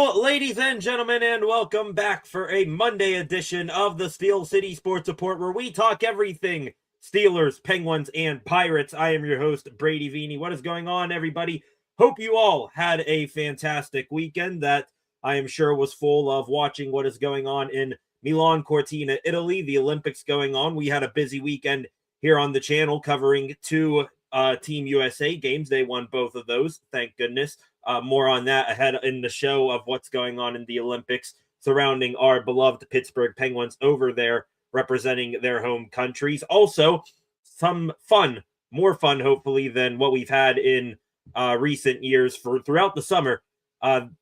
Hello, ladies and gentlemen, and welcome back for a Monday edition of the Steel City Sports Report, where we talk everything Steelers, Penguins, and Pirates. I am your host, Brady Vini. What is going on, everybody? Hope you all had a fantastic weekend that I am sure was full of watching what is going on in Milan Cortina, Italy. The Olympics going on. We had a busy weekend here on the channel covering two Team USA games. They won both of those, thank goodness. More on that ahead in the show of what's going on in the Olympics surrounding our beloved Pittsburgh Penguins over there representing their home countries. Also, some fun, more fun, hopefully, than what we've had in recent years for throughout the summer.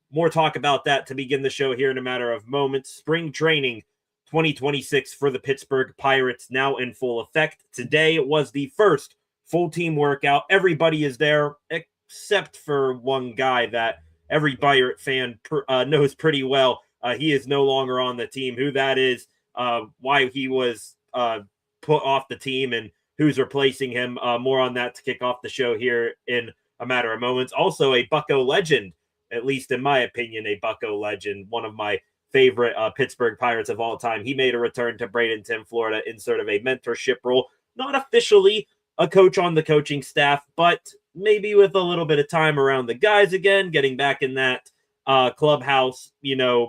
More talk about that to begin the show here in a matter of moments. Spring training 2026 for the Pittsburgh Pirates now in full effect. Today was the first full team workout. Everybody is there except for one guy that every Pirate fan knows pretty well. He is no longer on the team. Who that is, why he was put off the team, and who's replacing him. More on that to kick off the show here in a matter of moments. Also, a Bucco legend, at least in my opinion, a Bucco legend, one of my favorite Pittsburgh Pirates of all time. He made a return to Bradenton, Florida, in sort of a mentorship role. Not officially a coach on the coaching staff, but maybe with a little bit of time around the guys again, getting back in that clubhouse,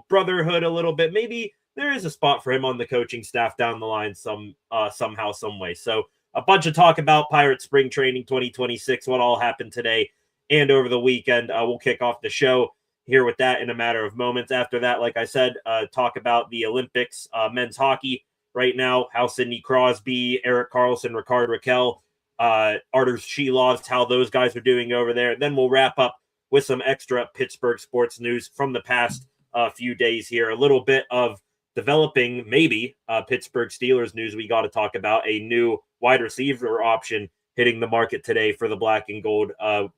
brotherhood a little bit. Maybe there is a spot for him on the coaching staff down the line somehow, some way. So a bunch of talk about Pirate Spring Training 2026, what all happened today and over the weekend. We'll kick off the show here with that in a matter of moments. After that, like I said, talk about the Olympics, men's hockey right now, how Sidney Crosby, Eric Carlson, Ricard Raquel, Artur Shilovs, how those guys are doing over there. Then we'll wrap up with some extra Pittsburgh sports news from the past few days here. A little bit of developing, maybe, Pittsburgh Steelers news we got to talk about. A new wide receiver option hitting the market today for the black and gold.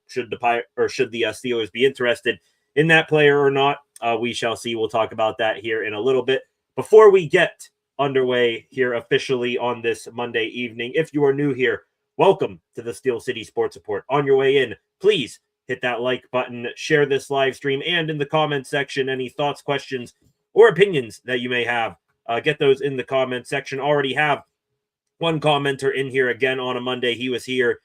Should the Steelers be interested in that player or not? We shall see. We'll talk about that here in a little bit. Before we get underway here officially on this Monday evening, if you are new here, welcome to the Steel City Sports Report. On your way in, please hit that like button, share this live stream, and in the comment section, any thoughts, questions, or opinions that you may have, get those in the comment section. Already have one commenter in here again on a Monday. He was here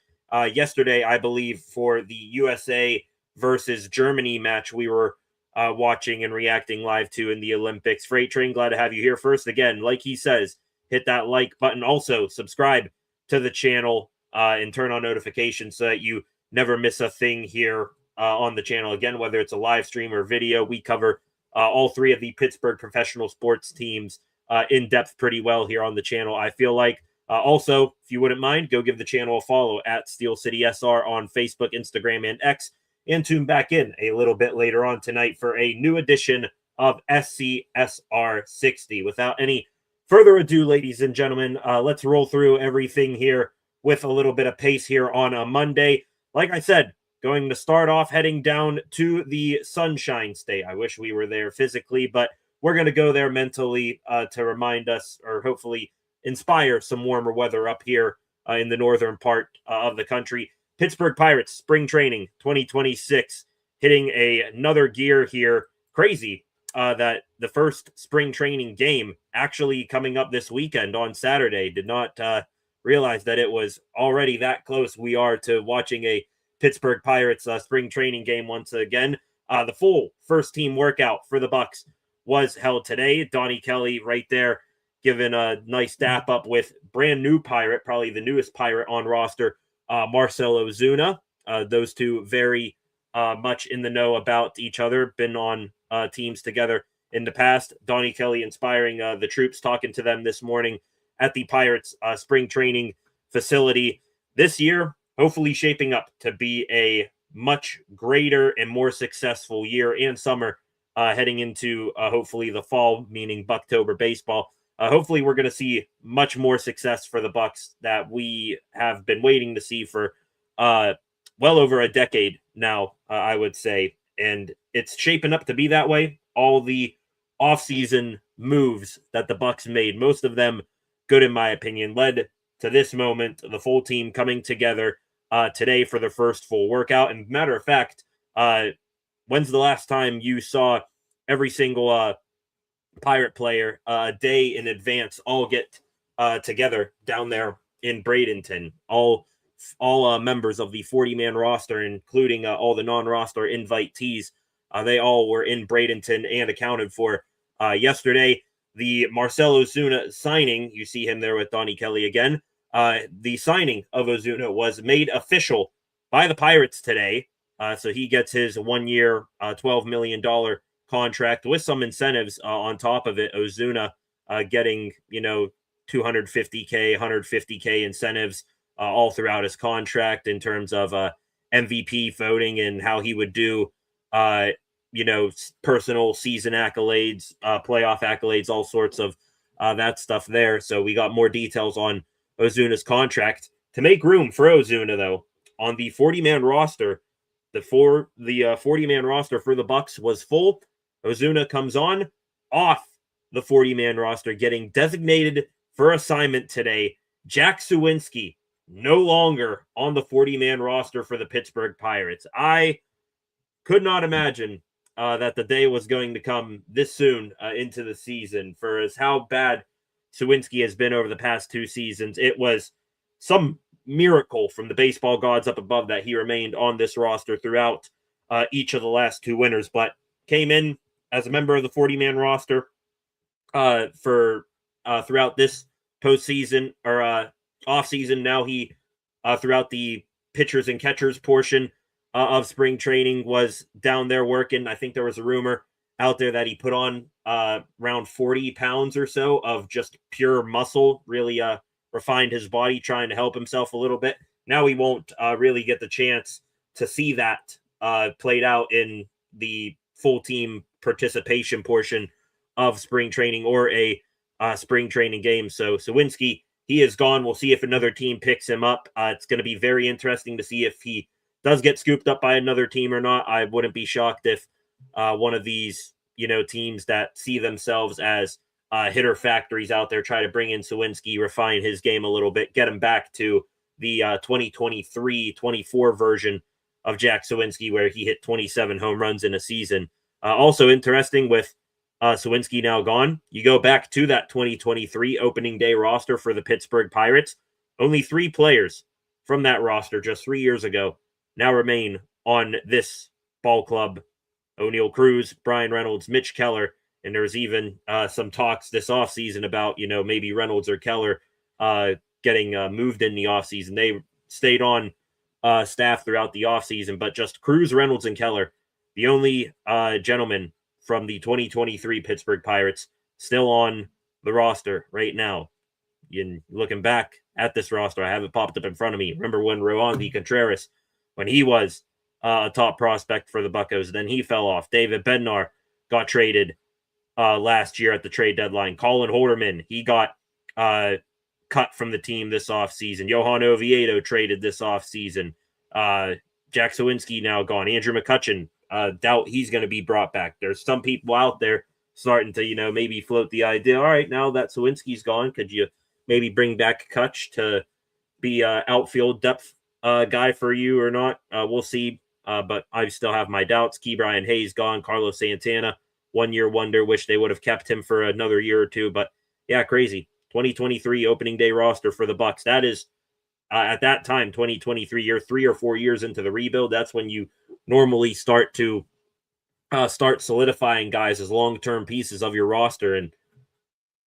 yesterday, I believe, for the USA versus Germany match we were watching and reacting live to in the Olympics. Freight Train, glad to have you here. First, again, like he says, hit that like button. Also, subscribe to the channel and turn on notifications so that you never miss a thing here on the channel. Again, whether it's a live stream or video, we cover all three of the Pittsburgh professional sports teams in depth pretty well here on the channel, I feel like. Also, if you wouldn't mind, go give the channel a follow at Steel City SR on Facebook, Instagram, and X, and tune back in a little bit later on tonight for a new edition of SCSR 60. Without any further ado, ladies and gentlemen, let's roll through everything here with a little bit of pace here on a Monday. Like I said, going to start off heading down to the Sunshine State. I wish we were there physically, but we're going to go there mentally to remind us, or hopefully inspire, some warmer weather up here in the northern part of the country. Pittsburgh Pirates Spring Training 2026 hitting another gear here. Crazy that the first spring training game actually coming up this weekend on Saturday. Did not realize that it was already that close we are to watching a Pittsburgh Pirates spring training game once again. The full first team workout for the Bucs was held today. Donnie Kelly right there giving a nice dap up with brand new Pirate, probably the newest Pirate on roster, Marcelo Zuna. Those two very much in the know about each other, been on teams together in the past. Donnie Kelly inspiring the troops, talking to them this morning at the Pirates spring training facility. This year, hopefully shaping up to be a much greater and more successful year and summer heading into hopefully the fall, meaning Bucktober baseball. Hopefully we're going to see much more success for the Bucs that we have been waiting to see for well over a decade now, I would say. And it's shaping up to be that way. All the offseason moves that the Bucs made, most of them good in my opinion, led to this moment, the full team coming together today for their first full workout. And matter of fact, when's the last time you saw every single Pirate player a day in advance all get together down there in Bradenton. All members of the 40-man roster, including all the non-roster invitees, they all were in Bradenton and accounted for yesterday. The Marcell Ozuna signing, you see him there with Donnie Kelly again. The signing of Ozuna was made official by the Pirates today. So he gets his 1 year, $12 million contract with some incentives on top of it. Ozuna getting, 250K, 150K incentives all throughout his contract in terms of MVP voting and how he would do, personal season accolades, playoff accolades, all sorts of that stuff there. So we got more details on Ozuna's contract. To make room for Ozuna, though, on the 40-man roster, the 40-man roster for the Bucs was full. Ozuna comes on off the 40-man roster, getting designated for assignment today. Jack Suwinski, no longer on the 40-man roster for the Pittsburgh Pirates. I could not imagine that the day was going to come this soon into the season. For as how bad Suwinski has been over the past 2 seasons, it was some miracle from the baseball gods up above that he remained on this roster throughout each of the last 2 winters, but came in as a member of the 40-man roster for throughout this postseason or offseason. Now he, throughout the pitchers and catchers portion of spring training, was down there working. I think there was a rumor out there that he put on around 40 pounds or so of just pure muscle, really refined his body, trying to help himself a little bit. Now he won't really get the chance to see that played out in the full team participation portion of spring training or a spring training game. So Suwinski, he is gone. We'll see if another team picks him up. It's going to be very interesting to see if he does get scooped up by another team or not. I wouldn't be shocked if one of these, teams that see themselves as hitter factories out there try to bring in Suwinski, refine his game a little bit, get him back to the 2023-24 version of Jack Suwinski, where he hit 27 home runs in a season. Also interesting with Suwinski now gone, you go back to that 2023 opening day roster for the Pittsburgh Pirates. Only 3 players from that roster just 3 years ago now remain on this ball club. O'Neal Cruz, Brian Reynolds, Mitch Keller, and there's even some talks this offseason about, maybe Reynolds or Keller getting moved in the offseason. They stayed on staff throughout the offseason, but just Cruz, Reynolds, and Keller, the only gentlemen from the 2023 Pittsburgh Pirates still on the roster right now. And looking back at this roster, I have it popped up in front of me. Remember when Roandy Contreras, when he was a top prospect for the Buccos, then he fell off. David Bednar got traded last year at the trade deadline. Colin Holderman, he got cut from the team this offseason. Johan Oviedo traded this offseason. Jack Suwinski now gone. Andrew McCutchen, doubt he's going to be brought back. There's some people out there starting to, maybe float the idea, all right, now that Suwinski's gone, could you maybe bring back Kutch to be outfield depth guy for you or not? We'll see. But I still have my doubts. Key Brian Hayes gone. Carlos Santana, 1 year wonder. Wish they would have kept him for another year or two. But yeah, crazy. 2023 opening day roster for the Bucs. That is, at that time, 2023, you're 3 or 4 years into the rebuild. That's when you normally start to start solidifying guys as long-term pieces of your roster. And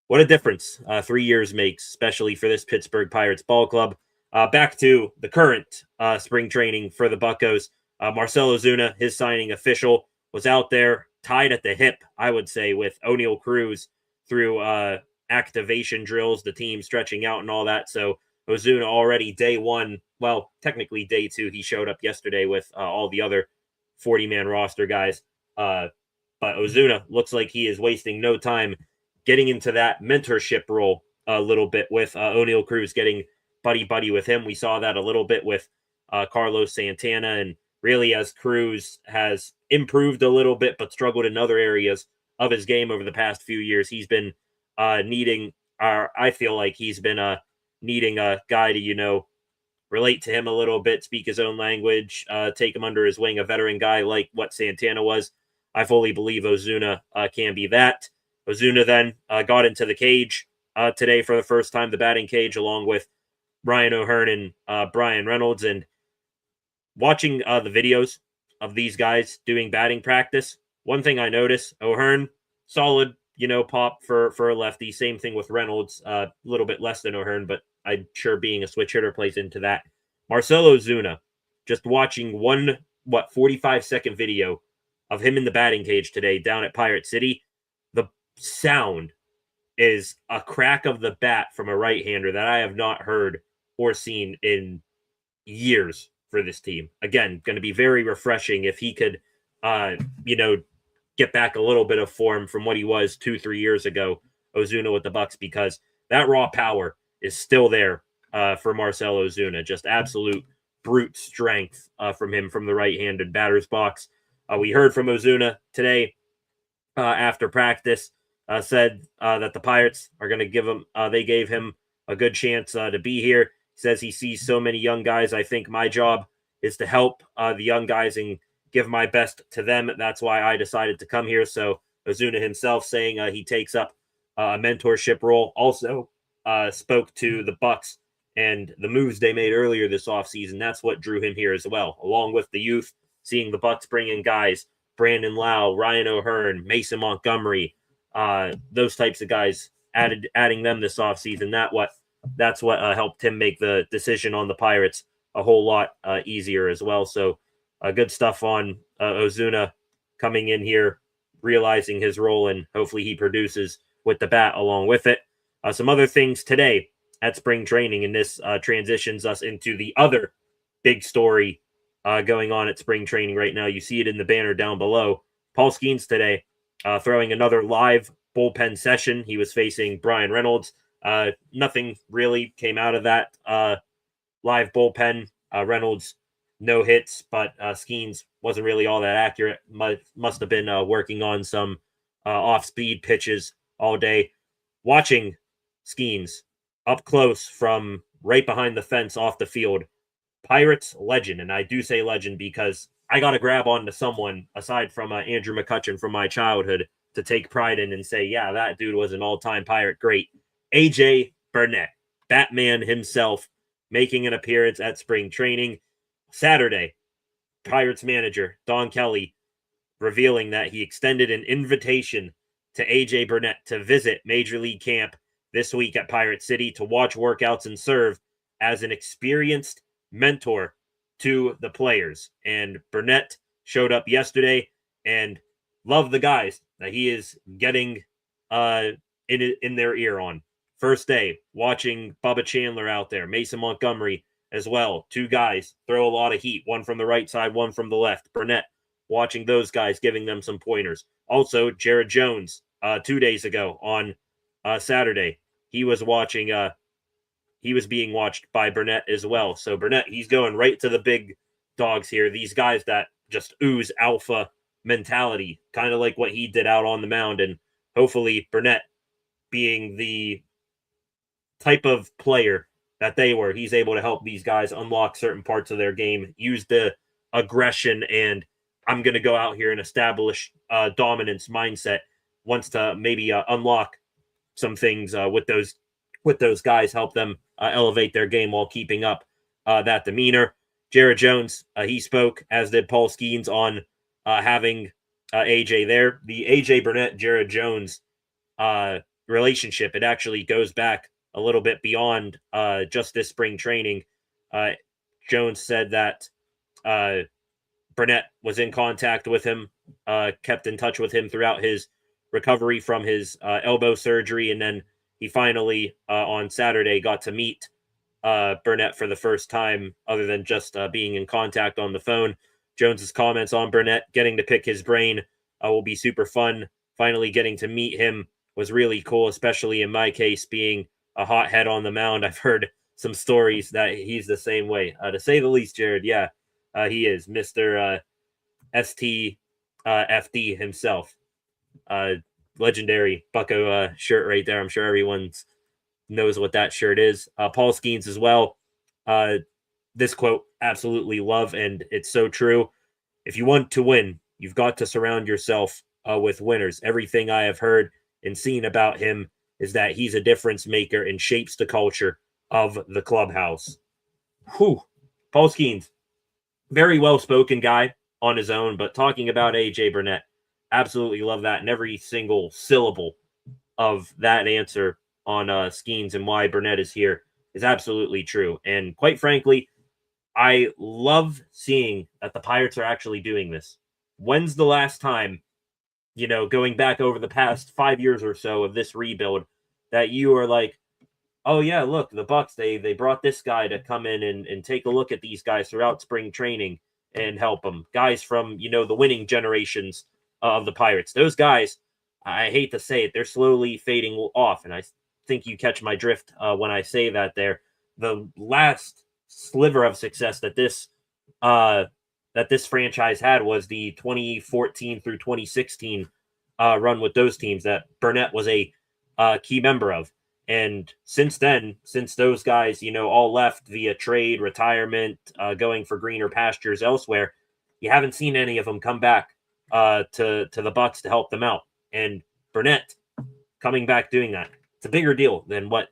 what a difference 3 years makes, especially for this Pittsburgh Pirates ball club. Back to the current spring training for the Buccos. Marcell Ozuna, his signing official, was out there tied at the hip, I would say, with O'Neal Cruz through activation drills, the team stretching out and all that. So Ozuna already day 1, well, technically day 2, he showed up yesterday with all the other 40-man roster guys. But Ozuna looks like he is wasting no time getting into that mentorship role a little bit with O'Neal Cruz, getting buddy with him. We saw that a little bit with Carlos Santana, and really as Cruz has improved a little bit but struggled in other areas of his game over the past few years, he's been needing a guy to, relate to him a little bit, speak his own language, take him under his wing, a veteran guy like what Santana was. I fully believe Ozuna can be that. Ozuna then got into the cage today for the first time, the batting cage, along with Ryan O'Hearn and Brian Reynolds. And watching the videos of these guys doing batting practice, one thing I noticed, O'Hearn, solid, pop for a lefty. Same thing with Reynolds, a little bit less than O'Hearn, but I'm sure being a switch hitter plays into that. Marcell Ozuna, just watching 45-second video of him in the batting cage today down at Pirate City, the sound is a crack of the bat from a right-hander that I have not heard or seen in years for this team. Again, going to be very refreshing if he could, get back a little bit of form from what he was 2-3 years ago, Ozuna with the Bucs, because that raw power is still there for Marcell Ozuna. Just absolute brute strength from him from the right-handed batter's box. We heard from Ozuna today after practice, said that the Pirates are going to give him, they gave him a good chance to be here. He says he sees so many young guys. I think my job is to help the young guys and give my best to them. That's why I decided to come here. So Ozuna himself saying he takes up a mentorship role. Also spoke to the Bucs and the moves they made earlier this offseason. That's what drew him here as well, along with the youth, seeing the Bucs bring in guys, Brandon Lau, Ryan O'Hearn, Mason Montgomery, those types of guys, adding them this offseason. That's what helped him make the decision on the Pirates a whole lot easier as well. So good stuff on Ozuna coming in here, realizing his role, and hopefully he produces with the bat along with it. Some other things today at spring training, and this transitions us into the other big story going on at spring training right now. You see it in the banner down below. Paul Skeens today throwing another live bullpen session. He was facing Brian Reynolds. Nothing really came out of that live bullpen. Reynolds, no hits, but Skeens wasn't really all that accurate. Must have been working on some off-speed pitches all day. Watching Skeens up close from right behind the fence off the field, Pirates legend, and I do say legend because I got to grab onto someone aside from Andrew McCutchen from my childhood to take pride in and say, yeah, that dude was an all-time Pirate great. AJ Burnett, Batman himself, making an appearance at spring training. Saturday, Pirates manager Don Kelly revealing that he extended an invitation to AJ Burnett to visit Major League Camp this week at Pirate City to watch workouts and serve as an experienced mentor to the players. And Burnett showed up yesterday and loved the guys that he is getting in their ear on. First day, watching Bubba Chandler out there, Mason Montgomery as well. Two guys throw a lot of heat, one from the right side, one from the left. Burnett watching those guys, giving them some pointers. Also, Jared Jones 2 days ago on Saturday, he was being watched by Burnett as well. So Burnett, he's going right to the big dogs here. These guys that just ooze alpha mentality, kind of like what he did out on the mound. And hopefully Burnett, being the type of player that they were, he's able to help these guys unlock certain parts of their game, use the aggression and I'm going to go out here and establish dominance mindset, wants to maybe unlock some things with those guys, help them elevate their game while keeping up that demeanor. Jared Jones, he spoke, as did Paul Skeens, on having AJ there. The AJ Burnett, Jared Jones relationship, it actually goes back a little bit beyond just this spring training. Jones said that Burnett was in contact with him, kept in touch with him throughout his recovery from his elbow surgery, and then he finally on Saturday got to meet Burnett for the first time, other than just being in contact on the phone. Jones's comments on Burnett, getting to pick his brain will be super fun. Finally getting to meet him was really cool, especially in my case, being a hothead on the mound. I've heard some stories that he's the same way, to say the least. Jared, yeah, he is Mr. STFD himself. Legendary Bucko shirt right there. I'm sure everyone knows what that shirt is. Paul Skeens as well. This quote, absolutely love, and it's so true. If you want to win, you've got to surround yourself with winners. Everything I have heard and seen about him is that he's a difference maker and shapes the culture of the clubhouse. Whew. Paul Skeens, very well-spoken guy on his own, but talking about A.J. Burnett, absolutely love that. And every single syllable of that answer on Skeens and why Burnett is here is absolutely true. And quite frankly, I love seeing that the Pirates are actually doing this. When's the last time, going back over the past 5 years or so of this rebuild, that you are like, oh yeah, look, the Bucs, they brought this guy to come in and take a look at these guys throughout spring training and help them. Guys from, the winning generations of the Pirates. Those guys, I hate to say it, they're slowly fading off. And I think you catch my drift when I say that there. The last sliver of success that this franchise had was the 2014 through 2016 run with those teams that Burnett was a key member of. And since then, since those guys, all left via trade, retirement, going for greener pastures elsewhere, you haven't seen any of them come back to the Bucs to help them out. And Burnett coming back doing that, it's a bigger deal than what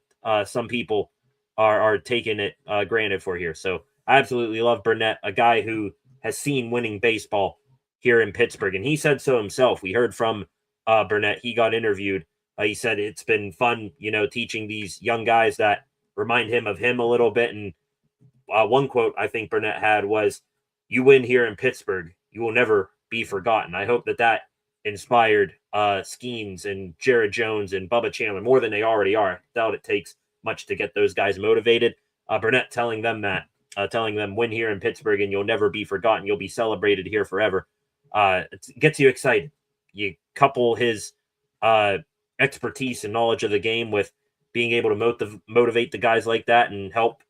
some people are taking it granted for here. So I absolutely love Burnett, a guy who has seen winning baseball here in Pittsburgh. And he said so himself. We heard from Burnett. He got interviewed. He said it's been fun, teaching these young guys that remind him of him a little bit. And one quote I think Burnett had was, "You win here in Pittsburgh, you will never be forgotten." I hope that inspired Skeens and Jared Jones and Bubba Chandler more than they already are. I doubt it takes much to get those guys motivated. Burnett telling them win here in Pittsburgh and you'll never be forgotten. You'll be celebrated here forever. It gets you excited. You couple his expertise and knowledge of the game with being able to motivate the guys like that and help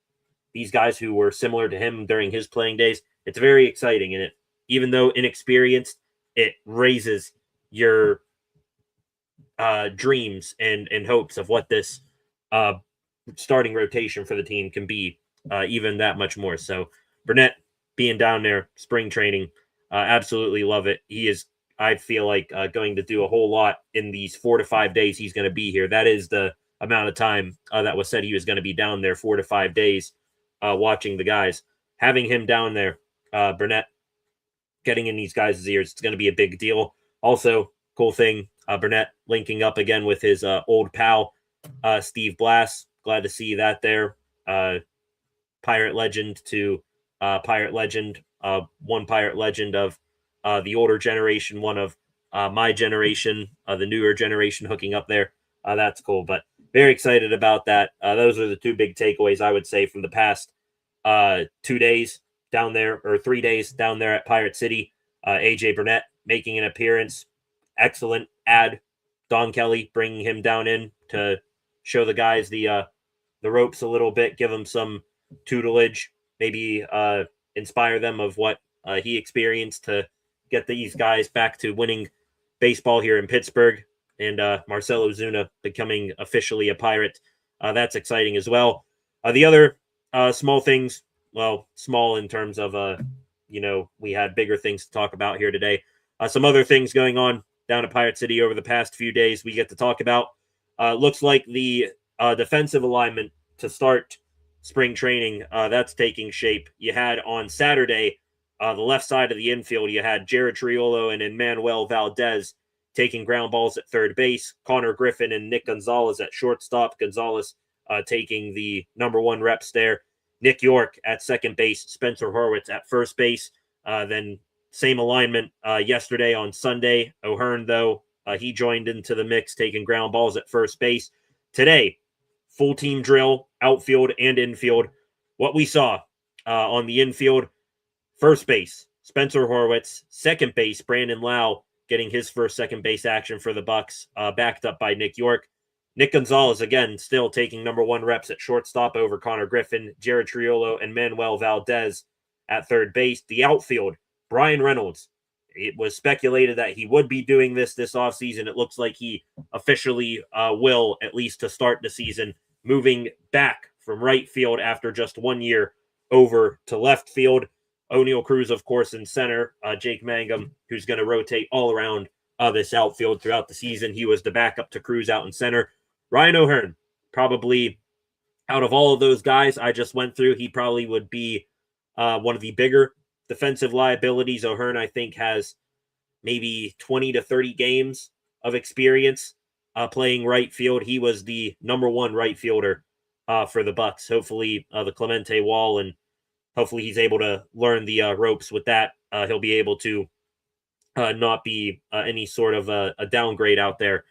these guys who were similar to him during his playing days. It's very exciting. And even though inexperienced, it raises your dreams and hopes of what this starting rotation for the team can be even that much more. So Burnett being down there, spring training, absolutely love it. He is, I feel like, going to do a whole lot in these 4 to 5 days he's going to be here. That is the amount of time that was said he was going to be down there, 4 to 5 days, watching the guys. Having him down there, Burnett, getting in these guys' ears, it's going to be a big deal. Also, cool thing, Burnett linking up again with his old pal, Steve Blass. Glad to see that there. Pirate legend to Pirate legend. One Pirate legend of the older generation, one of my generation, the newer generation hooking up there. That's cool, but very excited about that. Those are the two big takeaways, I would say, from the past 2 days down there, or 3 days down there at Pirate City. A.J. Burnett making an appearance. Excellent ad. Don Kelly bringing him down in to show the guys the ropes a little bit, give them some tutelage, maybe inspire them of what he experienced to get these guys back to winning baseball here in Pittsburgh. And Marcell Ozuna becoming officially a Pirate. That's exciting as well. The other small things, well, small in terms of, we had bigger things to talk about here today. Some other things going on down at Pirate City over the past few days we get to talk about. Looks like the defensive alignment to start spring training, that's taking shape. You had on Saturday, the left side of the infield, you had Jared Triolo and Emmanuel Valdez taking ground balls at third base. Connor Griffin and Nick Gonzalez at shortstop. Gonzalez taking the number one reps there. Nick York at second base. Spencer Horwitz at first base. Then same alignment yesterday on Sunday. O'Hearn, though, he joined into the mix, taking ground balls at first base. Today, full team drill, outfield and infield. What we saw on the infield, first base, Spencer Horwitz. Second base, Brandon Lau getting his first second base action for the Bucs, backed up by Nick York. Nick Gonzalez, again, still taking number one reps at shortstop over Connor Griffin. Jared Triolo and Manuel Valdez at third base. The outfield, Brian Reynolds. It was speculated that he would be doing this offseason. It looks like he officially will, at least to start the season, moving back from right field after just 1 year over to left field. O'Neal Cruz, of course, in center. Jake Mangum, who's going to rotate all around this outfield throughout the season. He was the backup to Cruz out in center. Ryan O'Hearn, probably out of all of those guys I just went through, he probably would be one of the bigger defensive liabilities. O'Hearn, I think, has maybe 20 to 30 games of experience playing right field. He was the number one right fielder for the Bucs. Hopefully, the Clemente wall, and hopefully he's able to learn the ropes with that. He'll be able to not be any sort of a downgrade out there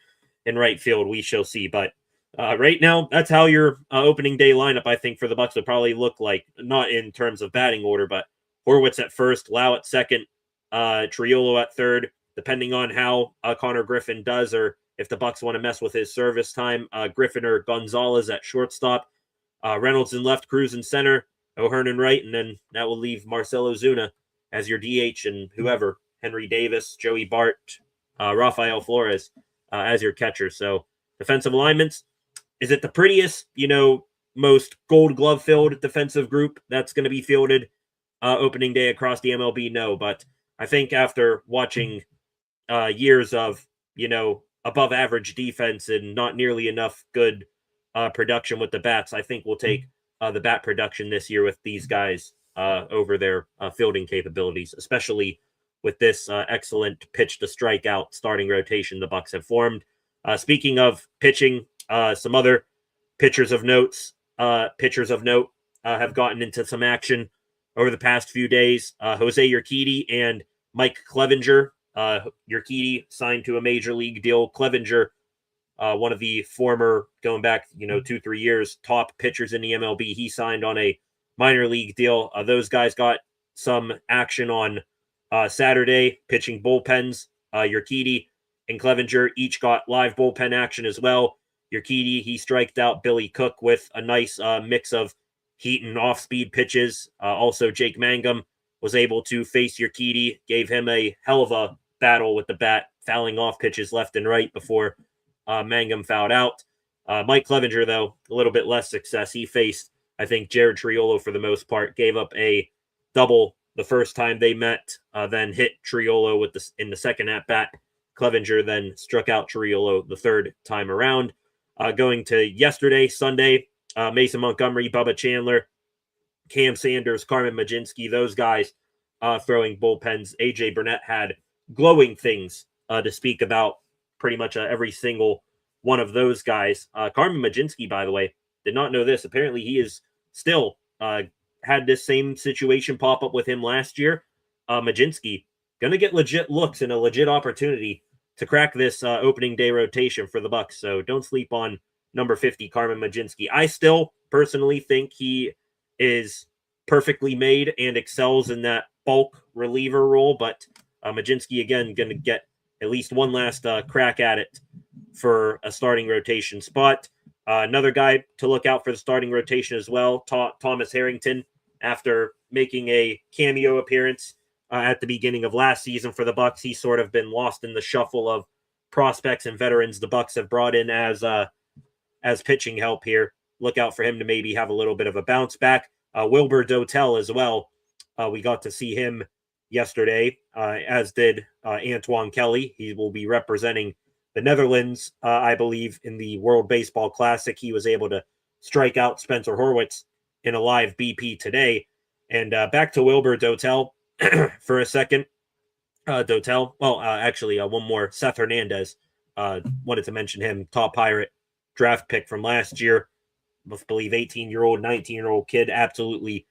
in right field. We shall see. But right now, that's how your opening day lineup, I think, for the Bucs would probably look like. Not in terms of batting order, but Horwitz at first, Lau at second, Triolo at third. Depending on how Connor Griffin does, or if the Bucs want to mess with his service time, Griffin or Gonzalez at shortstop, Reynolds in left, Cruz in center, O'Hearn in right, and then that will leave Marcelo Zuna as your DH, and whoever, Henry Davis, Joey Bart, Rafael Flores as your catcher. So defensive alignments, is it the prettiest, most gold glove filled defensive group that's going to be fielded opening day across the MLB? No, but I think after watching years of, above average defense and not nearly enough good production with the bats, I think we'll take the bat production this year with these guys over their fielding capabilities, especially with this excellent pitch to strikeout starting rotation the Bucs have formed. Speaking of pitching, some other pitchers of note have gotten into some action over the past few days. Jose Urquidy and Mike Clevinger. Urquidy signed to a major league deal. Clevinger, one of the former, going back, 2-3 years, top pitchers in the MLB. He signed on a minor league deal. Those guys got some action on Saturday, pitching bullpens. Urquidy and Clevinger each got live bullpen action as well. Urquidy, he striked out Billy Cook with a nice mix of heat and off-speed pitches. Also, Jake Mangum was able to face Urquidy, gave him a hell of a battle with the bat, fouling off pitches left and right before Mangum fouled out. Mike Clevinger, though, a little bit less success. He faced, I think, Jared Triolo for the most part, gave up a double the first time they met, then hit Triolo in the second at-bat. Clevinger then struck out Triolo the third time around. Going to yesterday, Sunday, Mason Montgomery, Bubba Chandler, Cam Sanders, Carmen Majinski, those guys throwing bullpens. AJ Burnett had glowing things to speak about pretty much every single one of those guys. Carmen Majinski, by the way, did not know this. Apparently, he is still had this same situation pop up with him last year. Majinski going to get legit looks and a legit opportunity to crack this opening day rotation for the Bucs. So don't sleep on number 50, Carmen Majinski. I still personally think he is perfectly made and excels in that bulk reliever role, but Majinski, again, going to get at least one last crack at it for a starting rotation spot. Another guy to look out for the starting rotation as well, Thomas Harrington, after making a cameo appearance at the beginning of last season for the Bucs. He's sort of been lost in the shuffle of prospects and veterans the Bucs have brought in as pitching help here. Look out for him to maybe have a little bit of a bounce back. Wilbur Dotel as well. We got to see him yesterday, as did Antoine Kelly. He will be representing the Netherlands, I believe, in the World Baseball Classic. He was able to strike out Spencer Horwitz in a live BP today. And back to Wilbur Dotel for a second. Dotel, actually, one more. Seth Hernandez, wanted to mention him, top Pirate draft pick from last year. I believe 18-year-old, 19-year-old kid, absolutely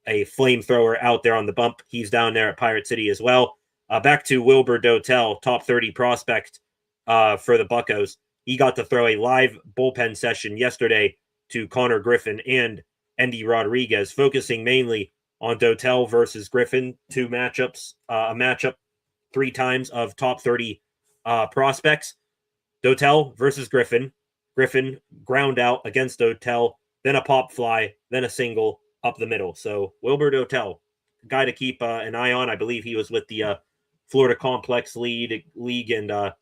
a flamethrower out there on the bump. He's down there at Pirate City as well. Back to Wilbur Dotel, top 30 prospect for the Buccos. He got to throw a live bullpen session yesterday to Connor Griffin and Endy Rodriguez, focusing mainly on Dotel versus Griffin, two matchups, a matchup 3 times of top 30 prospects. Dotel versus Griffin. Griffin ground out against Dotel, then a pop fly, then a single up the middle. So Wilbur Dotel, guy to keep an eye on. I believe he was with the Florida Complex League and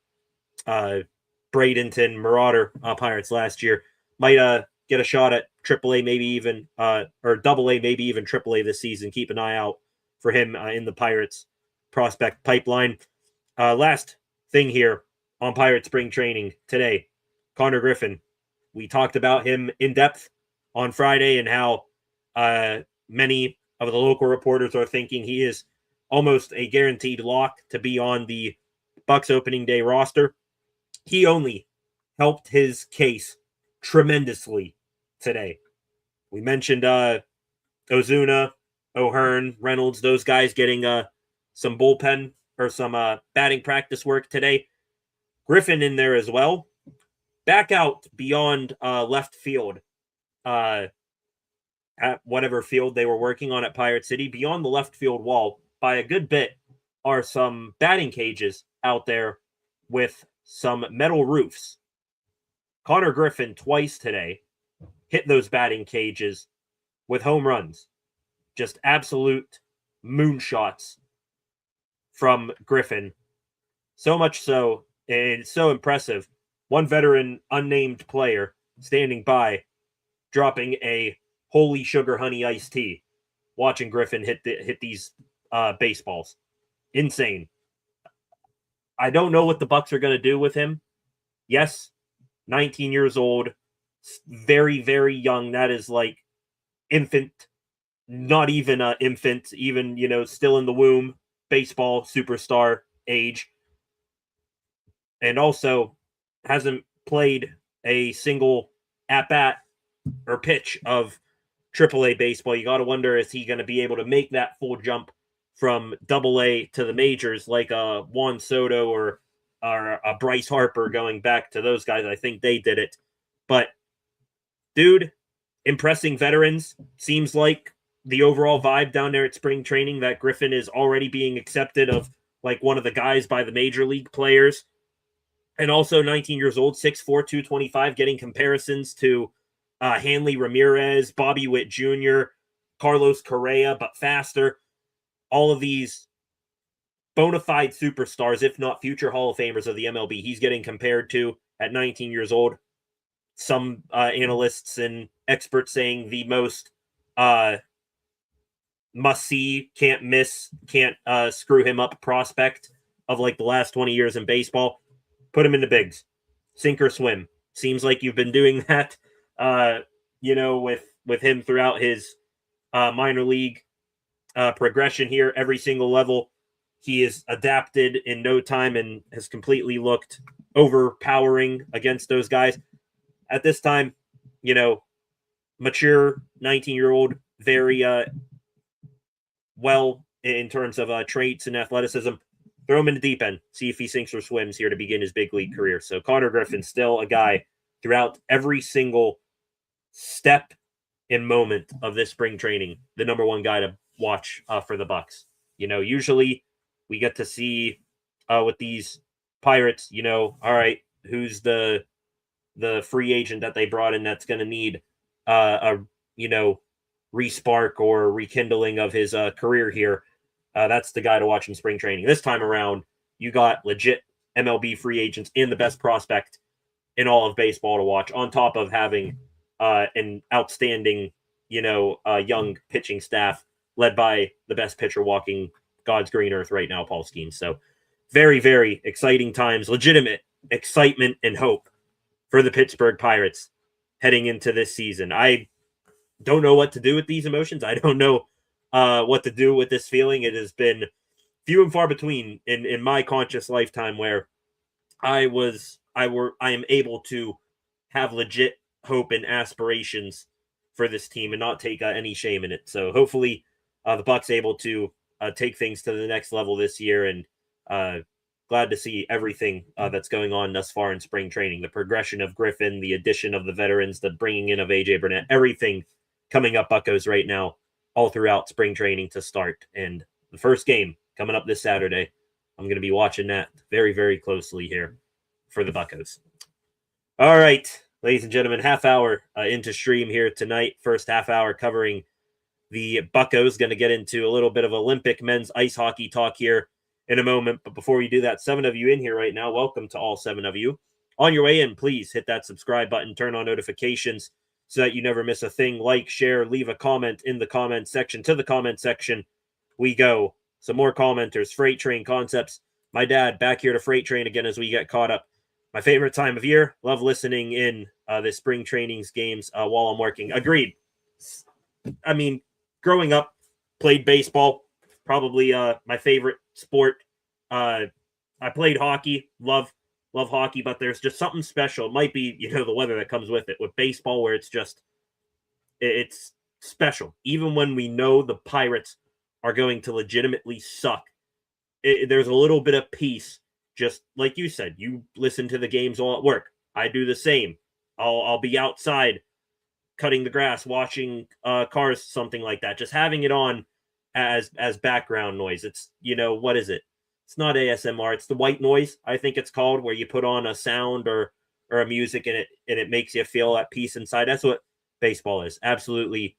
Bradenton Marauder Pirates last year. Might get a shot at AAA, maybe even or AA, maybe even AAA this season. Keep an eye out for him in the Pirates prospect pipeline. Last thing here on Pirate spring training today, Connor Griffin. We talked about him in depth on Friday and how many of the local reporters are thinking he is almost a guaranteed lock to be on the Bucs opening day roster. He only helped his case tremendously today. We mentioned Ozuna, O'Hearn, Reynolds, those guys getting some bullpen or some batting practice work today. Griffin in there as well. Back out beyond left field at whatever field they were working on at Pirate City. Beyond the left field wall by a good bit are some batting cages out there with some metal roofs. Connor Griffin twice today hit those batting cages with home runs. Just absolute moonshots from Griffin. So much so, and it's so impressive. One veteran unnamed player standing by, dropping a holy sugar honey iced tea, watching Griffin hit these baseballs. Insane. I don't know what the Bucs are going to do with him. Yes, 19 years old, very, very young. That is like infant, not even an infant, even, still in the womb, baseball superstar age. And also hasn't played a single at-bat or pitch of AAA baseball. You got to wonder, is he going to be able to make that full jump from AA to the majors like a Juan Soto or a Bryce Harper going back to those guys? I think they did it. But, dude, impressing veterans. Seems like the overall vibe down there at spring training that Griffin is already being accepted of like one of the guys by the major league players. And also 19 years old, 6'4", 225, getting comparisons to Hanley Ramirez, Bobby Witt Jr., Carlos Correa, but faster. All of these bona fide superstars, if not future Hall of Famers of the MLB, he's getting compared to at 19 years old. Some analysts and experts saying the most must-see, can't miss, can't screw him up prospect of like the last 20 years in baseball. Put him in the bigs. Sink or swim. Seems like you've been doing that, with him throughout his minor league progression here. Every single level, he is adapted in no time and has completely looked overpowering against those guys. At this time, mature 19-year-old, very well in terms of traits and athleticism. Throw him in the deep end. See if he sinks or swims here to begin his big league career. So Connor Griffin, still a guy throughout every single step and moment of this spring training, the number one guy to watch for the Bucs. Usually we get to see with these Pirates, all right, who's the free agent that they brought in that's going to need a respark or rekindling of his career here. That's the guy to watch in spring training. This time around, you got legit MLB free agents and the best prospect in all of baseball to watch, on top of having an outstanding, young pitching staff led by the best pitcher walking God's green earth right now, Paul Skeens. So very, very exciting times, legitimate excitement and hope for the Pittsburgh Pirates heading into this season. I don't know what to do with these emotions. I don't know what to do with this feeling. It has been few and far between in my conscious lifetime where I am able to have legit hope and aspirations for this team and not take any shame in it. So hopefully the Bucs able to take things to the next level this year, and glad to see everything that's going on thus far in spring training. The progression of Griffin, the addition of the veterans, the bringing in of AJ Burnett, everything coming up Buccos right now, all throughout spring training to start. And the first game coming up this Saturday, I'm going to be watching that very, very closely here for the Buccos. All right, ladies and gentlemen, half hour into stream here tonight. First half hour covering the Buccos. Going to get into a little bit of Olympic men's ice hockey talk here in a moment. But before we do that, 7 of you in here right now, welcome to all 7 of you. On your way in, please hit that subscribe button, turn on notifications so that you never miss a thing. Like, share, leave a comment in the comment section, we go. Some more commenters, Freight Train Concepts. My dad back here to Freight Train again as we get caught up. My favorite time of year. Love listening in the spring trainings games while I'm working. Agreed. I mean, growing up, played baseball. Probably my favorite sport. I played hockey. Love hockey, but there's just something special. It might be, the weather that comes with it. With baseball, where it's special. Even when we know the Pirates are going to legitimately suck, there's a little bit of peace. Just like you said, you listen to the games all at work. I do the same. I'll be outside cutting the grass, watching cars, something like that. Just having it on as background noise. It's, what is it? It's not ASMR. It's the white noise, I think it's called, where you put on a sound or a music and it makes you feel at peace inside. That's what baseball is. Absolutely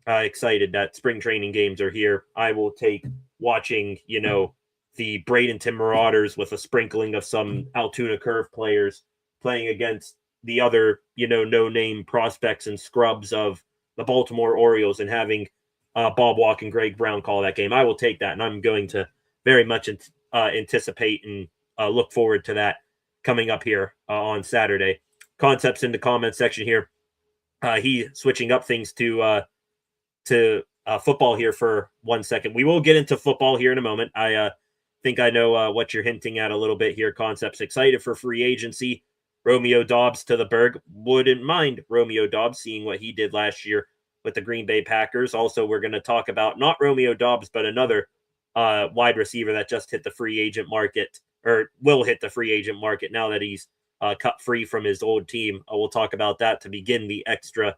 excited that spring training games are here. I will take watching, the Bradenton Marauders with a sprinkling of some Altoona Curve players playing against the other, no-name prospects and scrubs of the Baltimore Orioles and having Bob Walk and Greg Brown call that game. I will take that, and I'm going to very much anticipate and look forward to that coming up here on Saturday. Concepts in the comment section here. He switching up things to football here for 1 second. We will get into football here in a moment. I think I know what you're hinting at a little bit here. Concepts excited for free agency. Romeo Doubs to the Berg. Wouldn't mind Romeo Doubs seeing what he did last year with the Green Bay Packers. Also, we're going to talk about not Romeo Doubs, but another wide receiver that just hit the free agent market, or will hit the free agent market now that he's cut free from his old team. We'll talk about that to begin the extra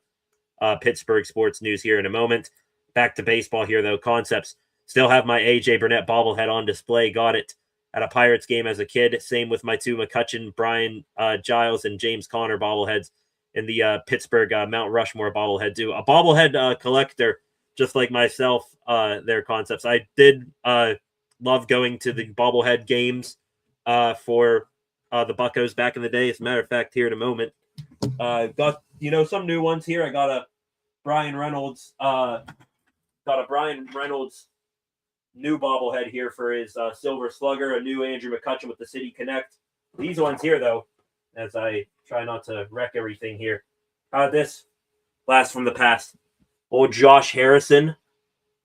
Pittsburgh sports news here in a moment. Back to baseball here, though. Concepts still have my A.J. Burnett bobblehead on display. Got it at a Pirates game as a kid. Same with my two McCutcheon, Brian Giles, and James Conner bobbleheads in the Pittsburgh Mount Rushmore bobblehead, too. A bobblehead collector, just like myself, their Concepts. I did love going to the bobblehead games for the Buccos back in the day. As a matter of fact, here in a moment, got some new ones here. I got a Brian Reynolds new bobblehead here for his Silver Slugger, a new Andrew McCutcheon with the City Connect. These ones here, though, as I try not to wreck everything here. This blast from the past. Old Josh Harrison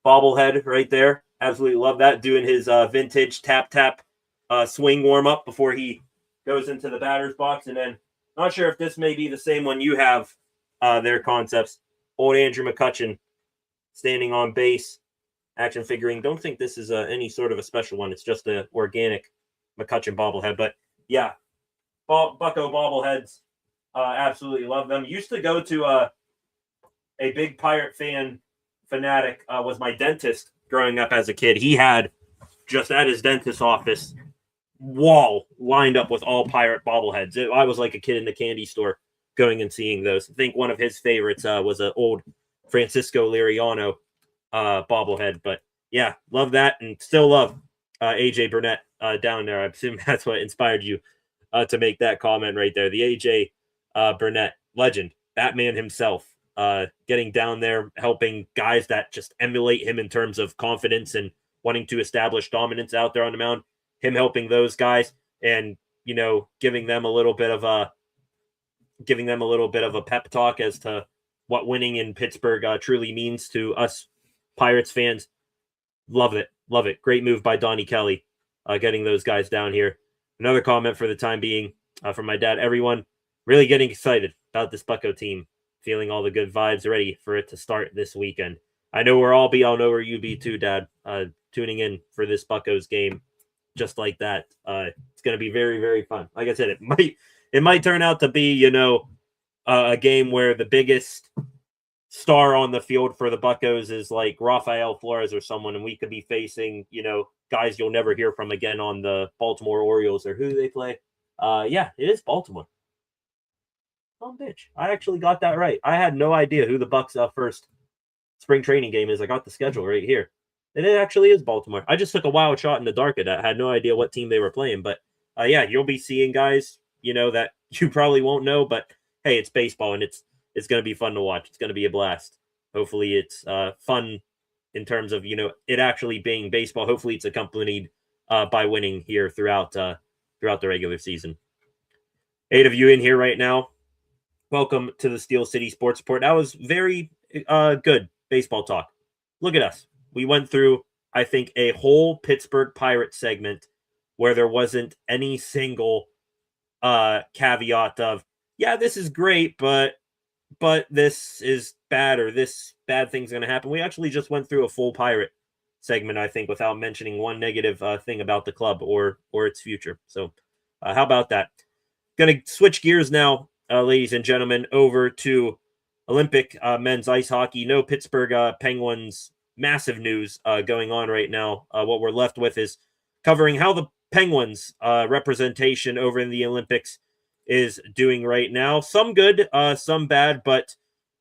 bobblehead right there. Absolutely love that. Doing his vintage tap swing warm-up before he goes into the batter's box. And then, not sure if this may be the same one you have, their Concepts. Old Andrew McCutcheon standing on base. Action figuring. Don't think this is any sort of a special one. It's just an organic McCutcheon bobblehead. But yeah, Bucco bobbleheads. Absolutely love them. Used to go to a big Pirate fanatic was my dentist growing up as a kid. He had just at his dentist's office wall lined up with all Pirate bobbleheads. I was like a kid in the candy store going and seeing those. I think one of his favorites was an old Francisco Liriano bobblehead. But yeah, love that, and still love AJ Burnett down there. I assume that's what inspired you to make that comment right there. The AJ Burnett legend, Batman himself, getting down there, helping guys that just emulate him in terms of confidence and wanting to establish dominance out there on the mound. Him helping those guys and giving them a little bit of a pep talk as to what winning in Pittsburgh truly means to us Pirates fans. Love it. Great move by Donnie Kelly, getting those guys down here. Another comment for the time being from my dad. Everyone really getting excited about this Bucco team. Feeling all the good vibes, ready for it to start this weekend. I know where I'll be. I'll know where you be too, Dad. Tuning in for this Buccos game, just like that. It's going to be very, very fun. Like I said, it might turn out to be, a game where the biggest star on the field for the Buccos is like Rafael Flores or someone, and we could be facing, guys you'll never hear from again on the Baltimore Orioles, or who do they play? Yeah, it is Baltimore. Oh, bitch. I actually got that right. I had no idea who the Bucs' first spring training game is. I got the schedule right here. And it actually is Baltimore. I just took a wild shot in the dark at that. I had no idea what team they were playing. But, yeah, you'll be seeing guys, that you probably won't know. But, hey, it's baseball, and it's going to be fun to watch. It's going to be a blast. Hopefully it's fun in terms of, it actually being baseball. Hopefully it's accompanied by winning here throughout the regular season. 8 of you in here right now. Welcome to the Steel City Sports Report. That was very good baseball talk. Look at us. We went through, I think, a whole Pittsburgh Pirates segment where there wasn't any single caveat of, yeah, this is great, but this is bad, or this bad thing's going to happen. We actually just went through a full Pirate segment, I think, without mentioning one negative thing about the club or its future. So how about that? Going to switch gears now, ladies and gentlemen, over to Olympic men's ice hockey. No Pittsburgh Penguins massive news going on right now. What we're left with is covering how the Penguins representation over in the Olympics is doing right now. Some good, some bad, but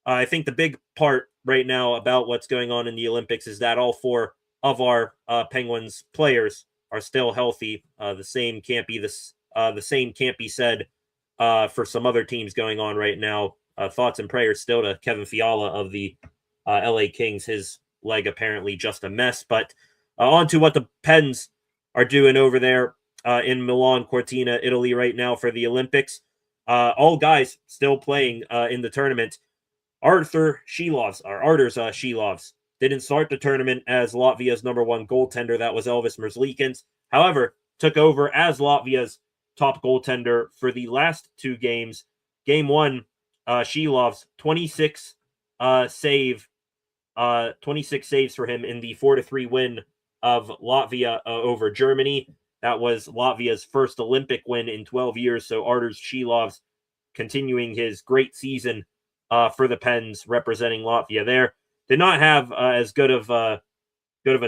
I think the big part right now about what's going on in the Olympics is that all 4 of our Penguins players are still healthy. The same can't be said for some other teams going on right now. Thoughts and prayers still to Kevin Fiala of the LA Kings. His leg apparently just a mess. But on to what the Pens are doing over there in Milan Cortina, Italy right now for the Olympics. All guys still playing in the tournament. Arturs Shilovs didn't start the tournament as Latvia's number 1 goaltender. That was Elvis Merzlikins. However, took over as Latvia's top goaltender for the last 2 games. Game 1, Shilovs, 26 saves for him in the 4-3 win of Latvia over Germany. That was Latvia's first Olympic win in 12 years. So Arturs Shilovs continuing his great season for the Pens, representing Latvia there. Did not have as good of a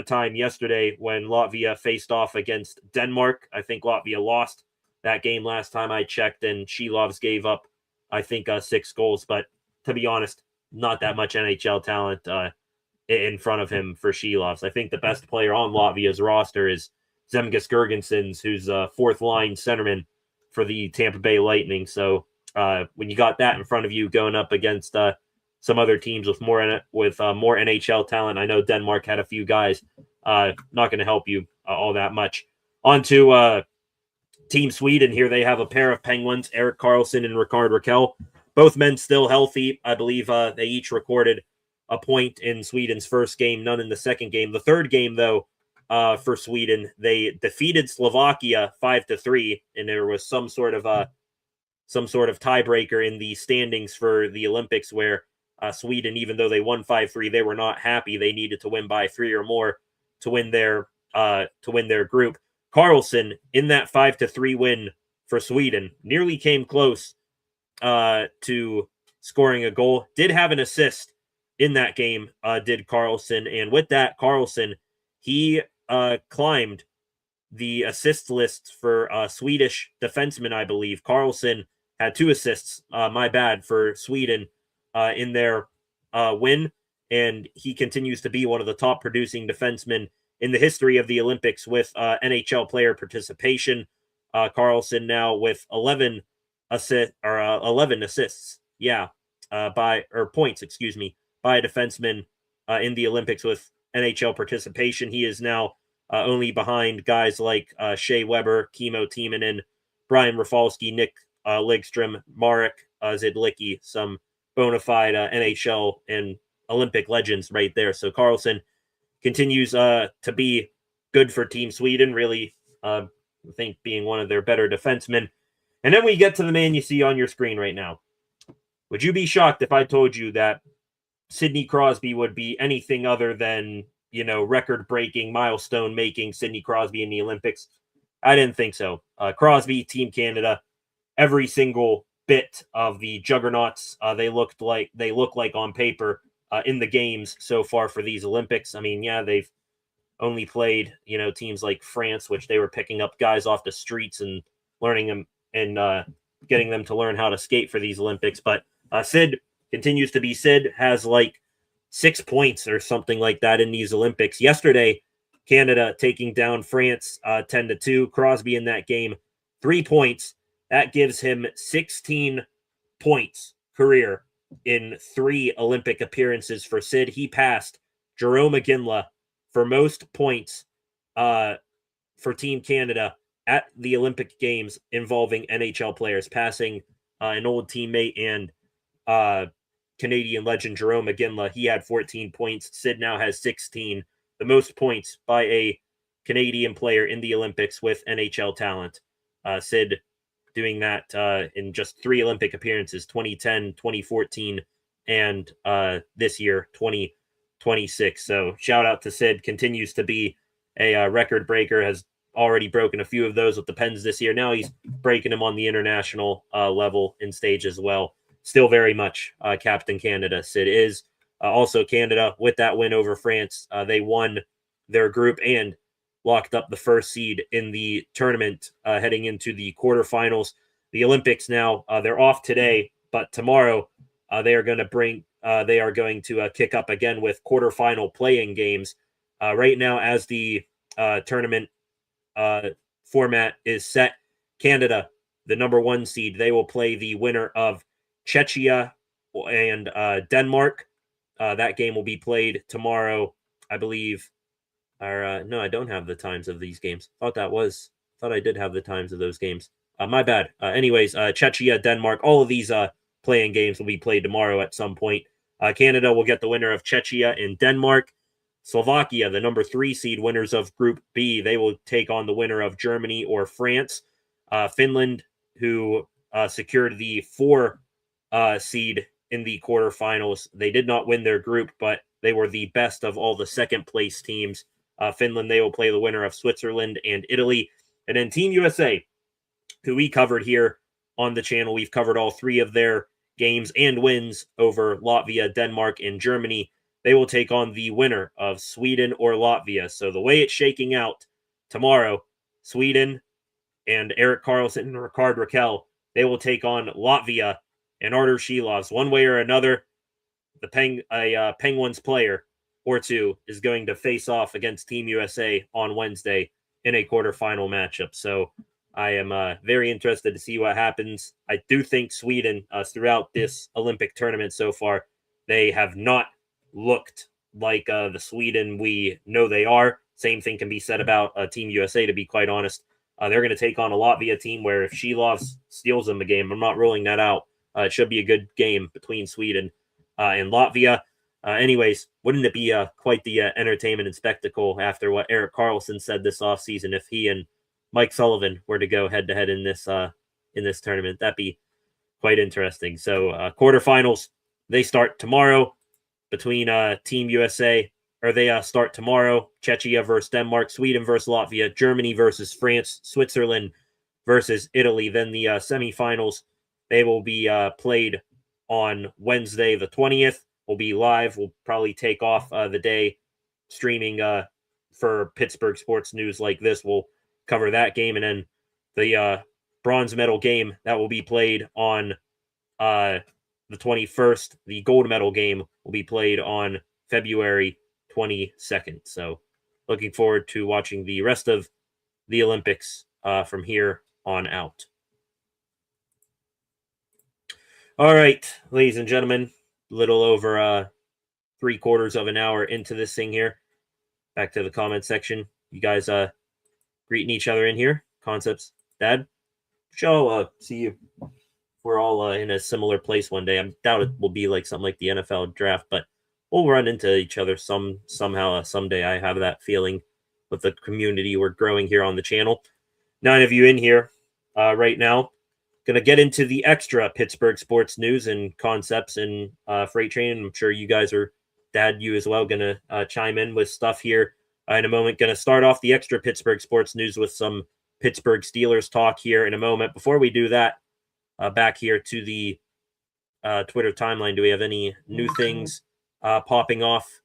time yesterday when Latvia faced off against Denmark. I think Latvia lost that game last time I checked, and Shilovs gave up, I think, 6 goals. But to be honest, not that much NHL talent in front of him for Shilovs. I think the best player on Latvia's roster is Zemgus Girgensons, who's a 4th-line centerman for the Tampa Bay Lightning. So when you got that in front of you going up against some other teams with more NHL talent, I know Denmark had a few guys, not going to help you all that much. On to Team Sweden here. They have a pair of Penguins, Erik Karlsson and Rickard Rakell. Both men still healthy. I believe they each recorded a point in Sweden's first game, none in the second game. The third game, though, for Sweden, they defeated Slovakia 5-3, and there was some sort of tiebreaker in the standings for the Olympics where Sweden, even though they won 5-3, they were not happy. They needed to win by 3 or more to win their group. Karlsson, in that 5-3 win for Sweden, nearly came close to scoring a goal. Did have an assist in that game, did Karlsson. And with that, Karlsson, he climbed the assist list for Swedish defensemen, I believe. Karlsson had 2 assists, for Sweden in their win. And he continues to be one of the top producing defensemen in the history of the Olympics with NHL player participation. Karlsson now with 11 assists, points, by a defenseman in the Olympics with NHL participation. He is now only behind guys like Shea Weber, Kimmo Timonen, Brian Rafalski, Nick Lidstrom, Marek Zidlicki, some bona fide NHL and Olympic legends right there. So Karlsson continues to be good for Team Sweden, really, I think, being one of their better defensemen. And then we get to the man you see on your screen right now. Would you be shocked if I told you that Sidney Crosby would be anything other than, record-breaking, milestone-making Sidney Crosby in the Olympics? I didn't think so. Crosby, Team Canada, every single bit of the juggernauts they look like on paper in the games so far for these Olympics. I mean, yeah, they've only played, teams like France, which they were picking up guys off the streets and learning them and getting them to learn how to skate for these Olympics. But Sid continues to be Sid, has like 6 points or something like that in these Olympics. Yesterday, Canada taking down France 10-2. Crosby in that game, 3 points. That gives him 16 points career in 3 Olympic appearances for Sid. He passed Jerome McGinley for most points for Team Canada at the Olympic Games involving NHL players, passing an old teammate and Canadian legend Jerome McGinley. He had 14 points. Sid now has 16, the most points by a Canadian player in the Olympics with NHL talent. Sid doing that in just 3 Olympic appearances, 2010, 2014, and this year, 2026. So shout out to Sid. Continues to be a record breaker, has already broken a few of those with the Pens this year. Now he's breaking them on the international level and stage as well. Still very much Captain Canada, Sid is. Also Canada, with that win over France, they won their group and locked up the first seed in the tournament heading into the quarterfinals. The Olympics now, they're off today, but tomorrow they are going to kick up again with quarterfinal playing games. Right now, as the tournament format is set, Canada, the number 1 seed, they will play the winner of Czechia and Denmark. That game will be played tomorrow, I believe. No, I don't have the times of these games. Thought I did have the times of those games. My bad. Anyways, Czechia, Denmark, all of these playing games will be played tomorrow at some point. Canada will get the winner of Czechia and Denmark. Slovakia, the number 3 seed, winners of Group B, they will take on the winner of Germany or France. Finland, who secured the 4 seed in the quarterfinals, they did not win their group, but they were the best of all the second-place teams. Finland, they will play the winner of Switzerland and Italy. And then Team USA, who we covered here on the channel, we've covered all 3 of their games and wins over Latvia, Denmark, and Germany. They will take on the winner of Sweden or Latvia. So the way it's shaking out tomorrow, Sweden and Erik Karlsson and Ricard Raquel, they will take on Latvia and Artur Shilovs. One way or another, the Penguins player or 2 is going to face off against Team USA on Wednesday in a quarterfinal matchup. So I am very interested to see what happens. I do think Sweden, throughout this Olympic tournament so far, they have not looked like the Sweden we know they are. Same thing can be said about Team USA, to be quite honest. They're going to take on a Latvia team where if Shilov steals them a game, I'm not ruling that out. It should be a good game between Sweden and Latvia. Anyways, wouldn't it be quite the entertainment and spectacle after what Erik Karlsson said this offseason if he and Mike Sullivan were to go head-to-head in this tournament? That'd be quite interesting. So quarterfinals, they start tomorrow between Team USA, or they start tomorrow. Czechia versus Denmark, Sweden versus Latvia, Germany versus France, Switzerland versus Italy. Then the semifinals, they will be played on Wednesday the 20th. We'll be live. We'll probably take off the day streaming for Pittsburgh sports news like this. We'll cover that game. And then the bronze medal game that will be played on the 21st. The gold medal game will be played on February 22nd. So looking forward to watching the rest of the Olympics from here on out. All right, ladies and gentlemen, a little over 3/4 of an hour into this thing here. Back to the comment section. You guys greeting each other in here. Concepts, Dad, shall see you. We're all in a similar place one day. I doubt it will be like something like the NFL draft, but we'll run into each other somehow someday. I have that feeling with the community we're growing here on the channel. 9 of you in here right now. Going to get into the extra Pittsburgh sports news and concepts and freight train. I'm sure you guys are, Dad, you as well, going to chime in with stuff here in a moment. Going to start off the extra Pittsburgh sports news with some Pittsburgh Steelers talk here in a moment. Before we do that, back here to the Twitter timeline, do we have any new things popping off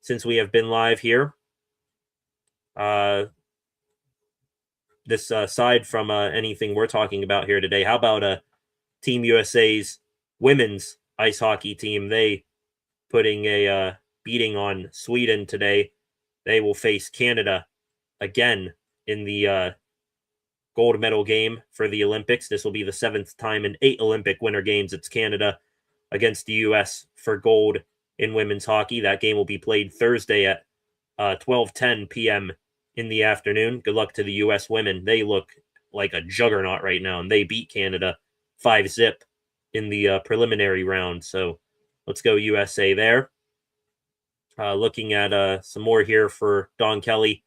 since we have been live here? This aside from anything we're talking about here today, how about Team USA's women's ice hockey team? They putting a beating on Sweden today. They will face Canada again in the gold medal game for the Olympics. This will be the 7th time in 8 Olympic Winter Games. It's Canada against the U.S. for gold in women's hockey. That game will be played Thursday at 12:10 p.m. in the afternoon. Good luck to the U.S. women. They look like a juggernaut right now, and they beat Canada 5-0 in the preliminary round. So let's go USA there. Looking at some more here for Don Kelly.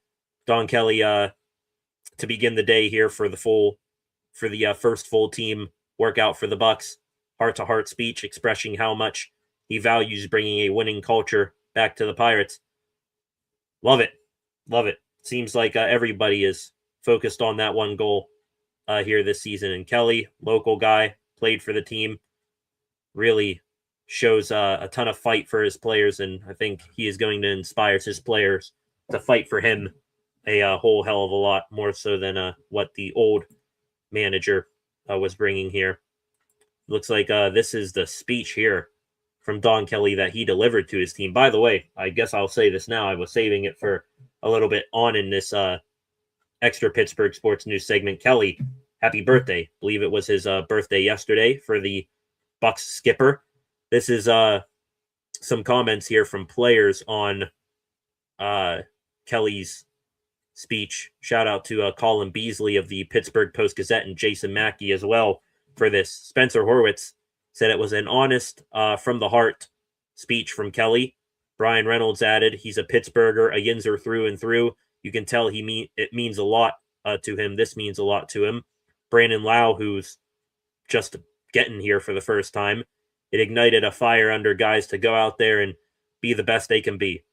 Don Kelly to begin the day here for the first full team workout for the Bucs. Heart-to-heart speech expressing how much he values bringing a winning culture back to the Pirates. Love it. Love it. Seems like everybody is focused on that one goal here this season. And Kelly, local guy, played for the team, really shows a ton of fight for his players, and I think he is going to inspire his players to fight for him a whole hell of a lot more so than what the old manager was bringing here. Looks like this is the speech here from Don Kelly that he delivered to his team. By the way, I guess I'll say this now. I was saving it for a little bit on in this extra Pittsburgh sports news segment. Kelly, happy birthday. I believe it was his birthday yesterday for the Bucs skipper. This is some comments here from players on Kelly's speech. Shout out to Colin Beasley of the Pittsburgh Post-Gazette and Jason Mackey as well for this. Spencer Horwitz said it was an honest, from the heart speech from Kelly. Brian Reynolds added, he's a Pittsburgher, a Yinzer through and through. You can tell it means a lot to him. This means a lot to him. Brandon Lau, who's just getting here for the first time, it ignited a fire under guys to go out there and be the best they can be.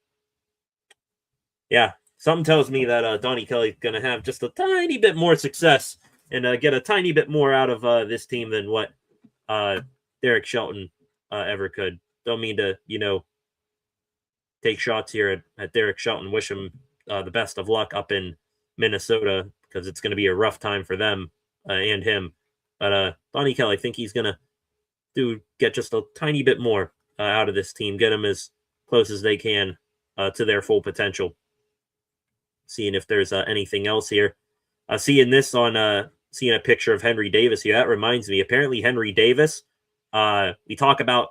Yeah, something tells me that Donnie Kelly's going to have just a tiny bit more success and get a tiny bit more out of this team than what Derek Shelton ever could. Don't mean to, take shots here at Derek Shelton. Wish him the best of luck up in Minnesota because it's going to be a rough time for them and him. But Donnie Kelly, I think he's going to get just a tiny bit more out of this team, get them as close as they can to their full potential. Seeing if there's anything else here. Seeing a picture of Henry Davis here, that reminds me, apparently Henry Davis, we talk about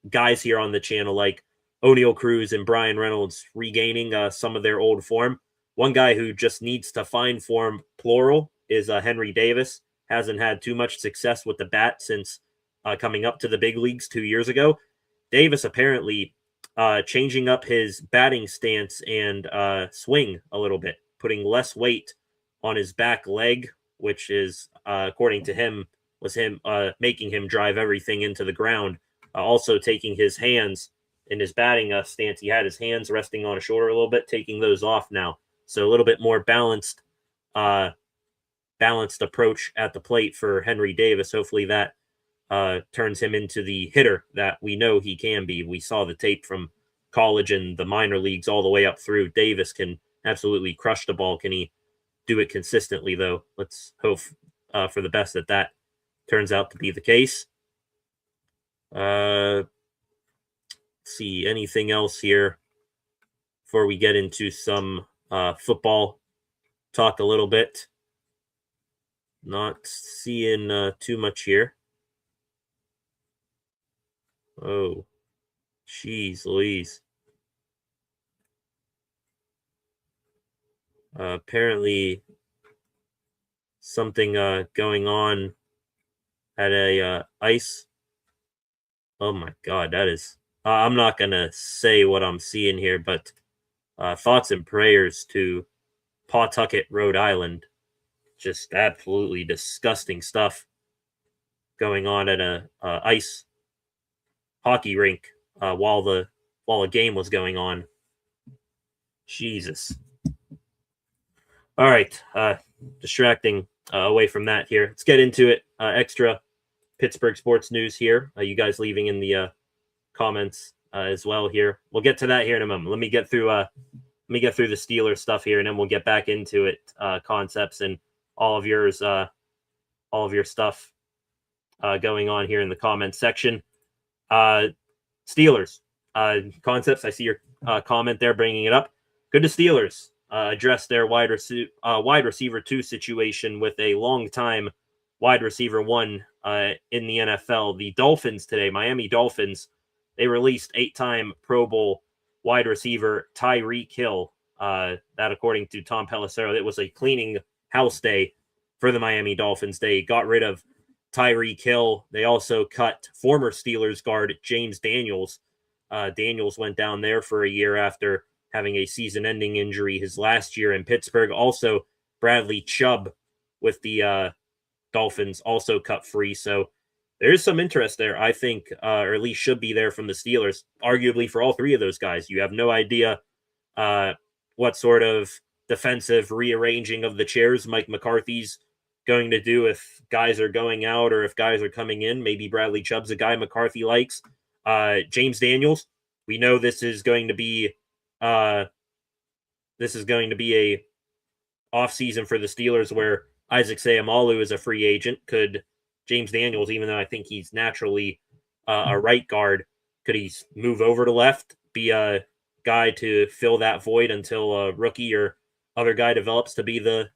guys here on the channel like O'Neal Cruz and Brian Reynolds regaining some of their old form. One guy who just needs to find form, plural, is Henry Davis. Hasn't had too much success with the bat since coming up to the big leagues 2 years ago. Davis apparently changing up his batting stance and swing a little bit, putting less weight on his back leg, which is, according to him, was him making him drive everything into the ground. Also taking his hands in his batting stance. He had his hands resting on his shoulder a little bit, taking those off now. So a little bit more balanced approach at the plate for Henry Davis. Hopefully that turns him into the hitter that we know he can be. We saw the tape from college and the minor leagues all the way up through. Davis can absolutely crush the ball. Can he do it consistently, though? Let's hope for the best that turns out to be the case. See anything else here before we get into some football talk a little bit. Not seeing too much here. Oh, jeez Louise. Apparently something going on at a ice. Oh my God, that is... I'm not going to say what I'm seeing here, but thoughts and prayers to Pawtucket, Rhode Island. Just absolutely disgusting stuff going on at a ice hockey rink while a game was going on. Jesus. All right, distracting away from that here. Let's get into it. Extra Pittsburgh sports news here. You guys leaving in the comments as well here. We'll get to that here in a moment. Let me get through the Steelers stuff here, and then we'll get back into it. Concepts and all of your stuff going on here in the comments section. Steelers concepts. I see your comment there, bringing it up. Good to Steelers address their wide receiver 2 situation with a long-time wide receiver 1 in the NFL. The Dolphins today, Miami Dolphins, they released 8-time Pro Bowl wide receiver Tyreek Hill. That, according to Tom Pelissero, it was a cleaning house day for the Miami Dolphins. They got rid of Tyreek Hill. They also cut former Steelers guard James Daniels. Daniels went down there for a year after having a season-ending injury his last year in Pittsburgh. Also, Bradley Chubb with the Dolphins also cut free. So there's some interest there, I think, or at least should be there from the Steelers, arguably for all three of those guys. You have no idea what sort of defensive rearranging of the chairs Mike McCarthy's going to do if guys are going out or if guys are coming in. Maybe Bradley Chubb's a guy McCarthy likes. James Daniels, we know this is going to be a offseason for the Steelers where Isaac Seumalo is a free agent. Could James Daniels, even though I think he's naturally a right guard, could he move over to left, be a guy to fill that void until a rookie or other guy develops to be the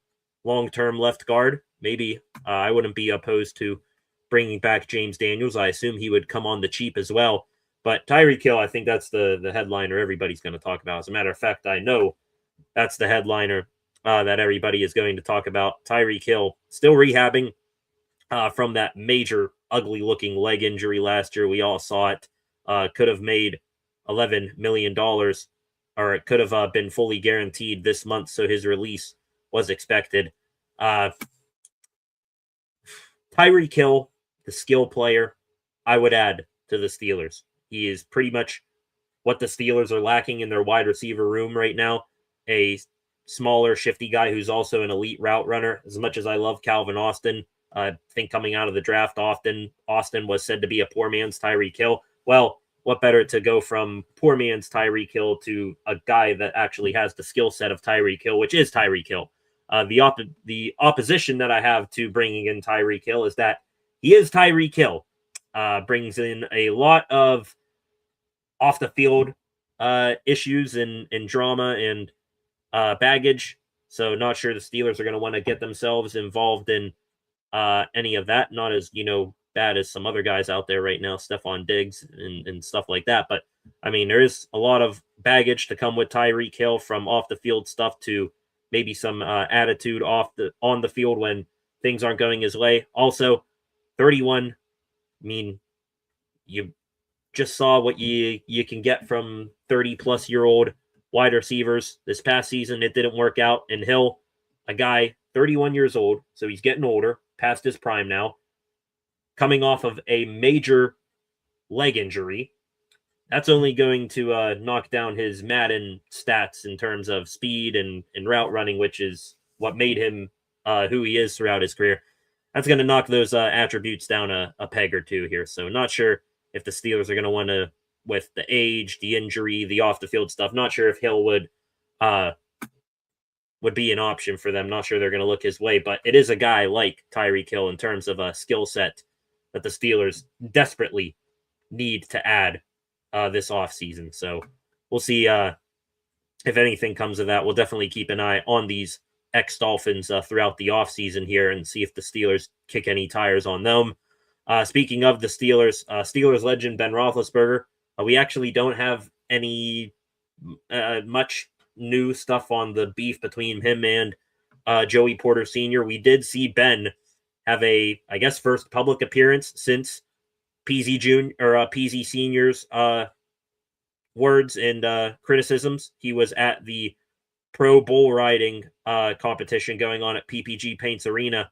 long-term left guard? Maybe. I wouldn't be opposed to bringing back James Daniels. I assume he would come on the cheap as well. But Tyreek Hill, I think that's the headliner everybody's going to talk about. As a matter of fact, I know that's the headliner that everybody is going to talk about. Tyreek Hill still rehabbing from that major, ugly-looking leg injury last year. We all saw it. Could have made $11 million, or it could have been fully guaranteed this month, so his release was expected. Tyreek Hill, the skill player, I would add to the Steelers. He is pretty much what the Steelers are lacking in their wide receiver room right now. A smaller, shifty guy who's also an elite route runner. As much as I love Calvin Austin, I think coming out of the draft, Austin was said to be a poor man's Tyreek Hill. Well, what better to go from poor man's Tyreek Hill to a guy that actually has the skill set of Tyreek Hill, which is Tyreek Hill. The opposition that I have to bringing in Tyreek Hill is that he is Tyreek Hill. Brings in a lot of off the field issues and drama and baggage. So not sure the Steelers are going to want to get themselves involved in any of that. Not as, bad as some other guys out there right now, Stephon Diggs and stuff like that. But I mean, there is a lot of baggage to come with Tyreek Hill, from off the field stuff to maybe some attitude on the field when things aren't going his way. Also, 31. I mean, you just saw what you can get from 30-plus-year-old wide receivers this past season. It didn't work out. And Hill, a guy 31 years old, so he's getting older, past his prime now, coming off of a major leg injury. That's only going to knock down his Madden stats in terms of speed and route running, which is what made him who he is throughout his career. That's going to knock those attributes down a peg or two here. So not sure if the Steelers are going to want to, with the age, the injury, the off-the-field stuff, not sure if Hill would be an option for them. Not sure they're going to look his way, but it is a guy like Tyreek Hill in terms of a skill set that the Steelers desperately need to add this offseason. So we'll see if anything comes of that. We'll definitely keep an eye on these ex-Dolphins throughout the offseason here and see if the Steelers kick any tires on them. Speaking of the Steelers, Steelers legend Ben Roethlisberger, we actually don't have any much new stuff on the beef between him and Joey Porter Sr. We did see Ben have a, I guess, first public appearance since PZ Sr.'s words and criticisms. He was at the Pro Bull Riding competition going on at PPG Paints Arena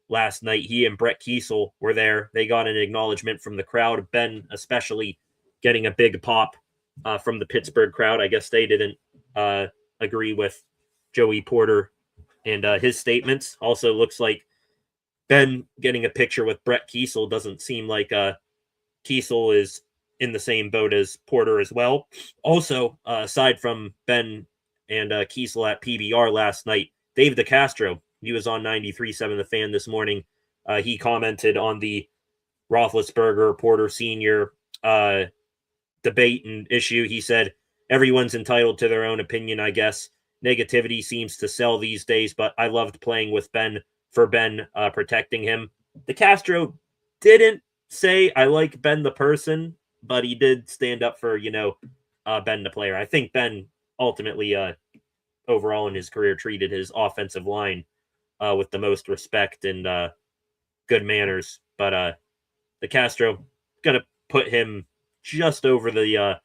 last night. He and Brett Kiesel were there. They got an acknowledgement from the crowd. Ben especially getting a big pop from the Pittsburgh crowd. I guess they didn't agree with Joey Porter and his statements. Also looks like Ben getting a picture with Brett Kiesel doesn't seem like Kiesel is in the same boat as Porter as well. Also, aside from Ben and Kiesel at PBR last night, Dave DeCastro, he was on 93.7 The Fan this morning. He commented on the Roethlisberger Porter Sr. Debate and issue. He said, everyone's entitled to their own opinion, I guess. Negativity seems to sell these days, but I loved playing with Ben for Ben protecting him. DeCastro didn't say I like Ben the person, but he did stand up for, Ben the player. I think Ben ultimately, overall in his career, treated his offensive line with the most respect and good manners. But the Castro going to put him just over the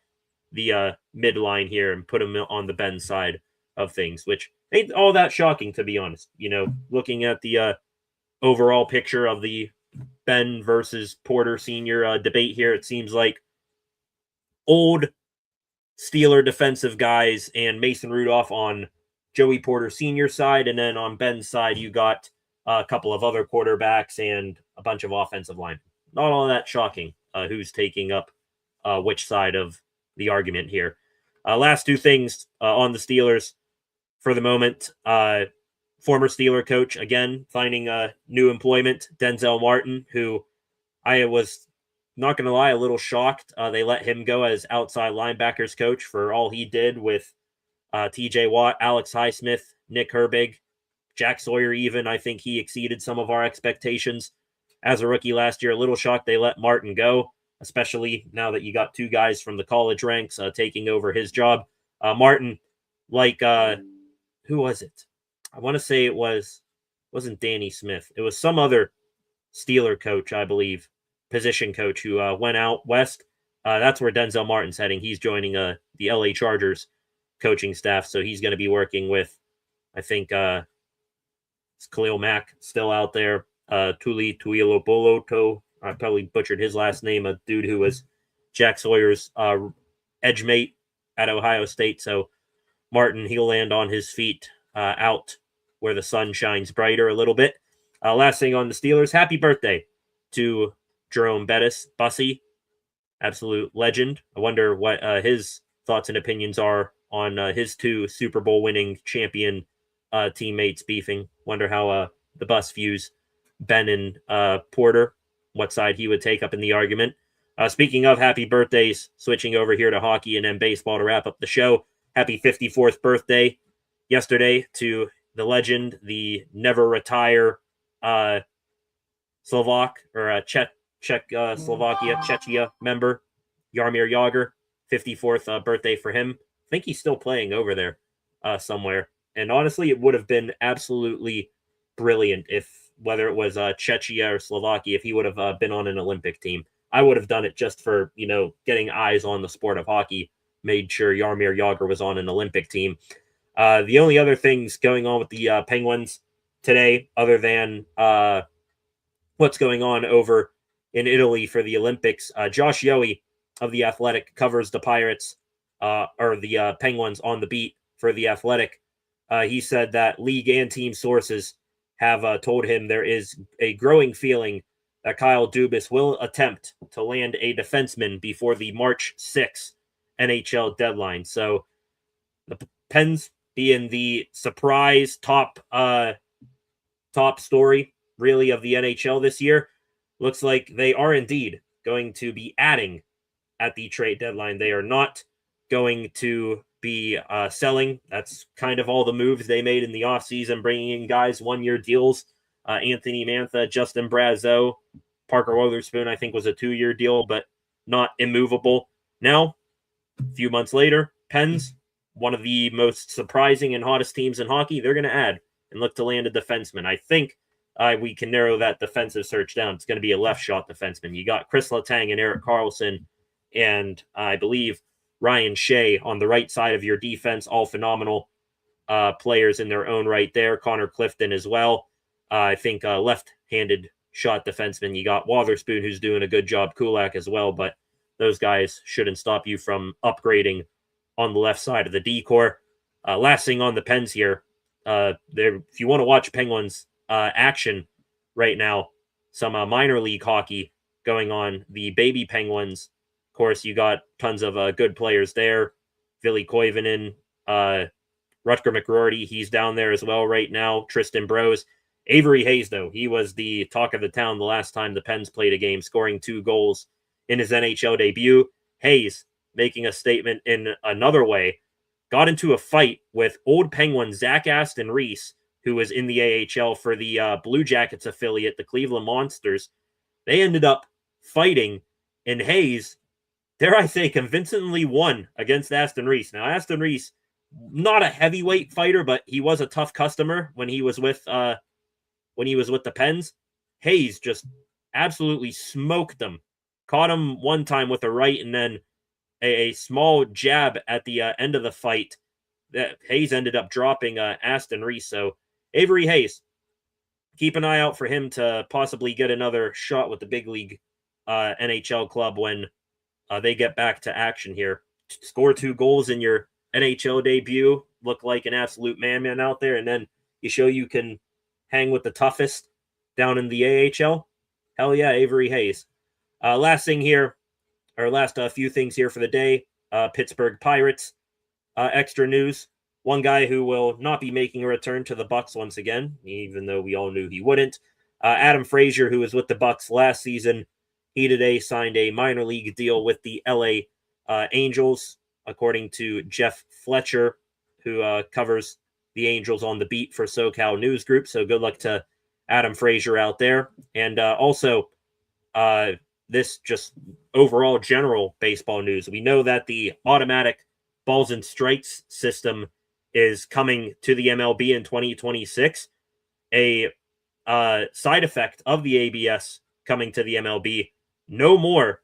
midline here and put him on the Ben side of things, which ain't all that shocking, to be honest. Looking at the overall picture of the Ben versus Porter Sr. Debate here, it seems like old Steeler defensive guys and Mason Rudolph on Joey Porter Sr. side, and then on Ben's side, you got a couple of other quarterbacks and a bunch of offensive line. Not all that shocking who's taking up which side of the argument here. Last two things on the Steelers for the moment. Former Steeler coach, again, finding new employment, Denzel Martin, who I was, not going to lie, a little shocked. They let him go as outside linebackers coach for all he did with TJ Watt, Alex Highsmith, Nick Herbig, Jack Sawyer even. I think he exceeded some of our expectations as a rookie last year. A little shocked they let Martin go, especially now that you got two guys from the college ranks taking over his job. Martin, who was it? I want to say wasn't Danny Smith. It was some other Steeler coach, I believe, position coach who went out west. That's where Denzel Martin's heading. He's joining the LA Chargers coaching staff, so he's going to be working with, I think, Khalil Mack still out there. Tuli Tuilopoloto, I probably butchered his last name, a dude who was Jack Sawyer's edge mate at Ohio State. So Martin, he'll land on his feet out where the sun shines brighter a little bit. Last thing on the Steelers, happy birthday to Jerome Bettis, Bussy, absolute legend. I wonder what his thoughts and opinions are on his two Super Bowl winning champion teammates beefing. Wonder how the Bus views Ben and Porter, what side he would take up in the argument. Speaking of happy birthdays, switching over here to hockey and then baseball to wrap up the show. Happy 54th birthday yesterday to the legend, the never retire Slovak or Czechoslovakia, Czechia member, Jaromír Jágr. 54th birthday for him. I think he's still playing over there somewhere. And honestly, it would have been absolutely brilliant if, whether it was Czechia or Slovakia, if he would have been on an Olympic team. I would have done it just for, getting eyes on the sport of hockey. Made sure Jaromír Jágr was on an Olympic team. The only other things going on with the Penguins today, other than what's going on over in Italy for the Olympics, Josh Yohe of The Athletic covers the Pirates or the Penguins on the beat for The Athletic. He said that league and team sources have told him there is a growing feeling that Kyle Dubas will attempt to land a defenseman before the March 6th NHL deadline. So the Pens being the surprise top story, really, of the NHL this year, looks like they are indeed going to be adding at the trade deadline. They are not going to be selling. That's kind of all the moves they made in the offseason, bringing in guys, one-year deals. Anthony Mantha, Justin Brazeau, Parker Wotherspoon, I think was a 2-year deal, but not immovable. Now, a few months later, Pens, one of the most surprising and hottest teams in hockey, they're going to add and look to land a defenseman. I think we can narrow that defensive search down. It's going to be a left shot defenseman. You got Chris Letang and Erik Karlsson, and I believe Ryan Shea on the right side of your defense, all phenomenal players in their own right there. Connor Clifton as well. I think left-handed shot defenseman. You got Wotherspoon, who's doing a good job. Kulak as well, but those guys shouldn't stop you from upgrading on the left side of the D-core. Last thing on the Pens here, if you want to watch Penguins action right now, some minor league hockey going on. The baby Penguins, of course, you got tons of good players there. Ville Koivunen, Rutger McGroarty, he's down there as well right now. Tristan Brose. Avery Hayes, though, he was the talk of the town the last time the Pens played a game, scoring 2 goals in his NHL debut. Hayes making a statement in another way, got into a fight with old Penguin Zach Aston Reese, who was in the AHL for the Blue Jackets affiliate, the Cleveland Monsters. They ended up fighting, and Hayes dare I say, convincingly won against Aston Reese. Now, Aston Reese, not a heavyweight fighter, but he was a tough customer when he was with the Pens. Hayes just absolutely smoked them. Caught him one time with a right, and then a small jab at the end of the fight that Hayes ended up dropping Aston Reese. So Avery Hayes, keep an eye out for him to possibly get another shot with the big league NHL club when they get back to action here. Score 2 goals in your NHL debut, look like an absolute man out there, and then you show you can hang with the toughest down in the AHL. Hell yeah, Avery Hayes. Last thing here, or last few things here for the day, Pittsburgh Pirates. Extra news. One guy who will not be making a return to the Bucs once again, even though we all knew he wouldn't. Adam Frazier, who was with the Bucs last season, he today signed a minor league deal with the LA Angels, according to Jeff Fletcher, who covers the Angels on the beat for SoCal News Group. So good luck to Adam Frazier out there. And also, this just overall general baseball news. We know that the automatic balls and strikes system is coming to the MLB in 2026. A side effect of the ABS coming to the MLB, no more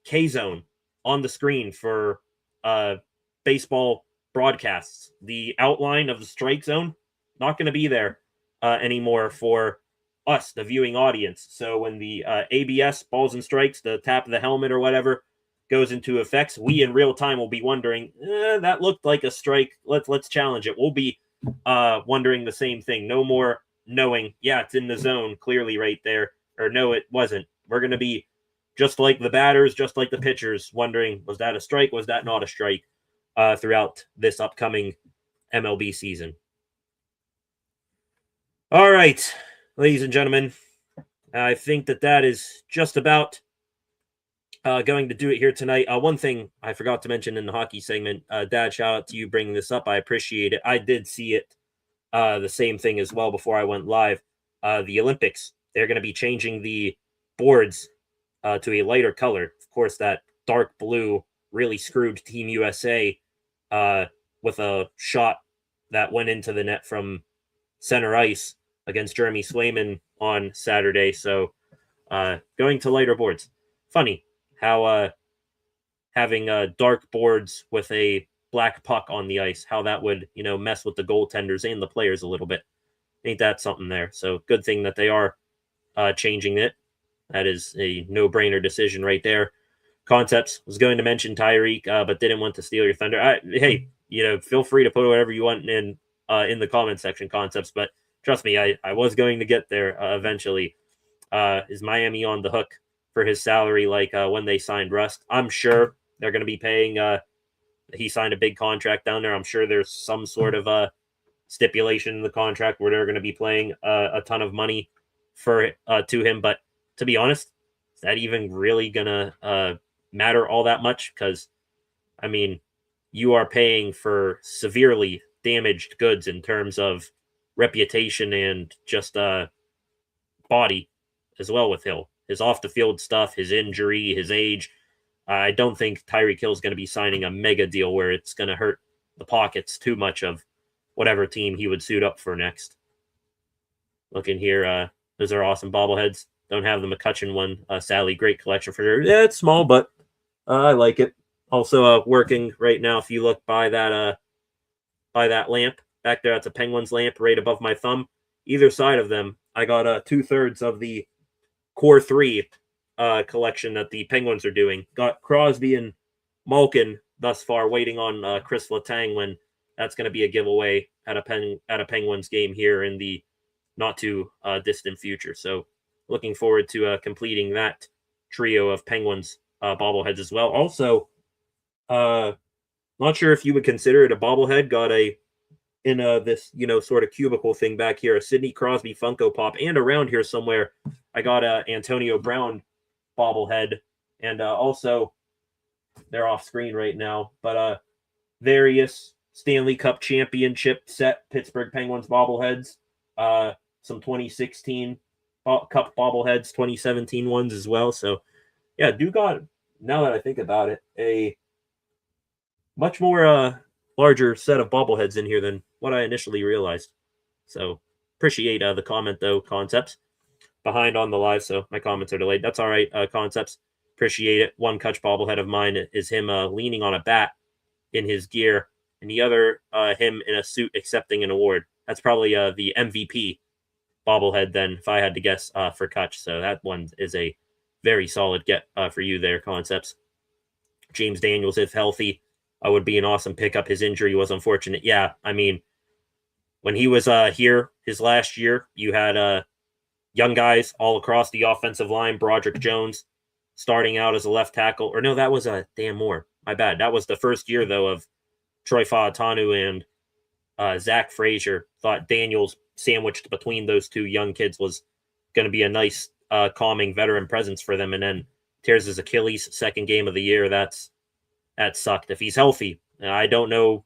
K-zone on the screen for baseball broadcasts. The outline of the strike zone, not going to be there anymore for us, the viewing audience. So when the ABS, balls and strikes, the tap of the helmet or whatever, goes into effects, we in real time will be wondering, that looked like a strike. Let's challenge it. We'll be wondering the same thing. No more knowing, yeah, it's in the zone clearly right there, or no, it wasn't. We're going to be just like the batters, just like the pitchers, wondering, was that a strike? Was that not a strike? Throughout this upcoming MLB season. All right, ladies and gentlemen, I think that is just about going to do it here tonight. One thing I forgot to mention in the hockey segment, Dad, shout out to you bringing this up. I appreciate it. I did see it, the same thing as well before I went live. The Olympics, they're going to be changing the boards to a lighter color. Of course, that dark blue really screwed Team USA with a shot that went into the net from center ice against Jeremy Swayman on Saturday. So going to lighter boards. Funny how having dark boards with a black puck on the ice, how that would, mess with the goaltenders and the players a little bit. Ain't that something there? So good thing that they are changing it. That is a no-brainer decision right there. Concepts, was going to mention Tyreek, but didn't want to steal your thunder. Hey, feel free to put whatever you want in the comment section, Concepts, but trust me, I was going to get there eventually. Is Miami on the hook for his salary like when they signed Rust? I'm sure they're going to be paying. He signed a big contract down there. I'm sure there's some sort of stipulation in the contract where they're going to be paying a ton of money for to him. But to be honest, is that even really going to matter all that much? Because, I mean, you are paying for severely damaged goods in terms of reputation and just body as well with Hill. His off-the-field stuff, his injury, his age. I don't think Tyreek Hill is going to be signing a mega deal where it's going to hurt the pockets too much of whatever team he would suit up for next. Looking here, those are awesome bobbleheads. Don't have the McCutcheon one, Sally. Great collection for sure. Yeah, it's small, but I like it. Also working right now, if you look by that lamp back there, that's a Penguins lamp right above my thumb. Either side of them, I got 2/3 of the Core 3 collection that the Penguins are doing. Got Crosby and Malkin thus far, waiting on Chris Letang when that's going to be a giveaway at a Penguins game here in the not too distant future. So looking forward to completing that trio of Penguins bobbleheads as well. Also, not sure if you would consider it a bobblehead. Got in this sort of cubicle thing back here, a Sidney Crosby Funko Pop, and around here somewhere I got a Antonio Brown bobblehead, and also they're off screen right now, but various Stanley Cup championship set Pittsburgh Penguins bobbleheads, some 2016 Cup bobbleheads, 2017 ones as well. So yeah, do got now that I think about it, a much more larger set of bobbleheads in here than what I initially realized. So appreciate the comment though, Concepts. Behind on the live, so my comments are delayed. That's all right, Concepts. Appreciate it. One Kutch bobblehead of mine is him leaning on a bat in his gear, and the other him in a suit accepting an award. That's probably the MVP bobblehead then, if I had to guess, for Kutch. So that one is a very solid get for you there, Concepts. James Daniels, if healthy, would be an awesome pickup. His injury was unfortunate. Yeah, I mean, when he was here his last year, you had young guys all across the offensive line. Broderick Jones starting out as a left tackle. Or no, that was Dan Moore. My bad. That was the first year, though, of Troy Fautanu and Zach Frazier. Thought Daniels sandwiched between those two young kids was going to be a nice, calming veteran presence for them. And then tears his Achilles, second game of the year. That sucked. If he's healthy, I don't know,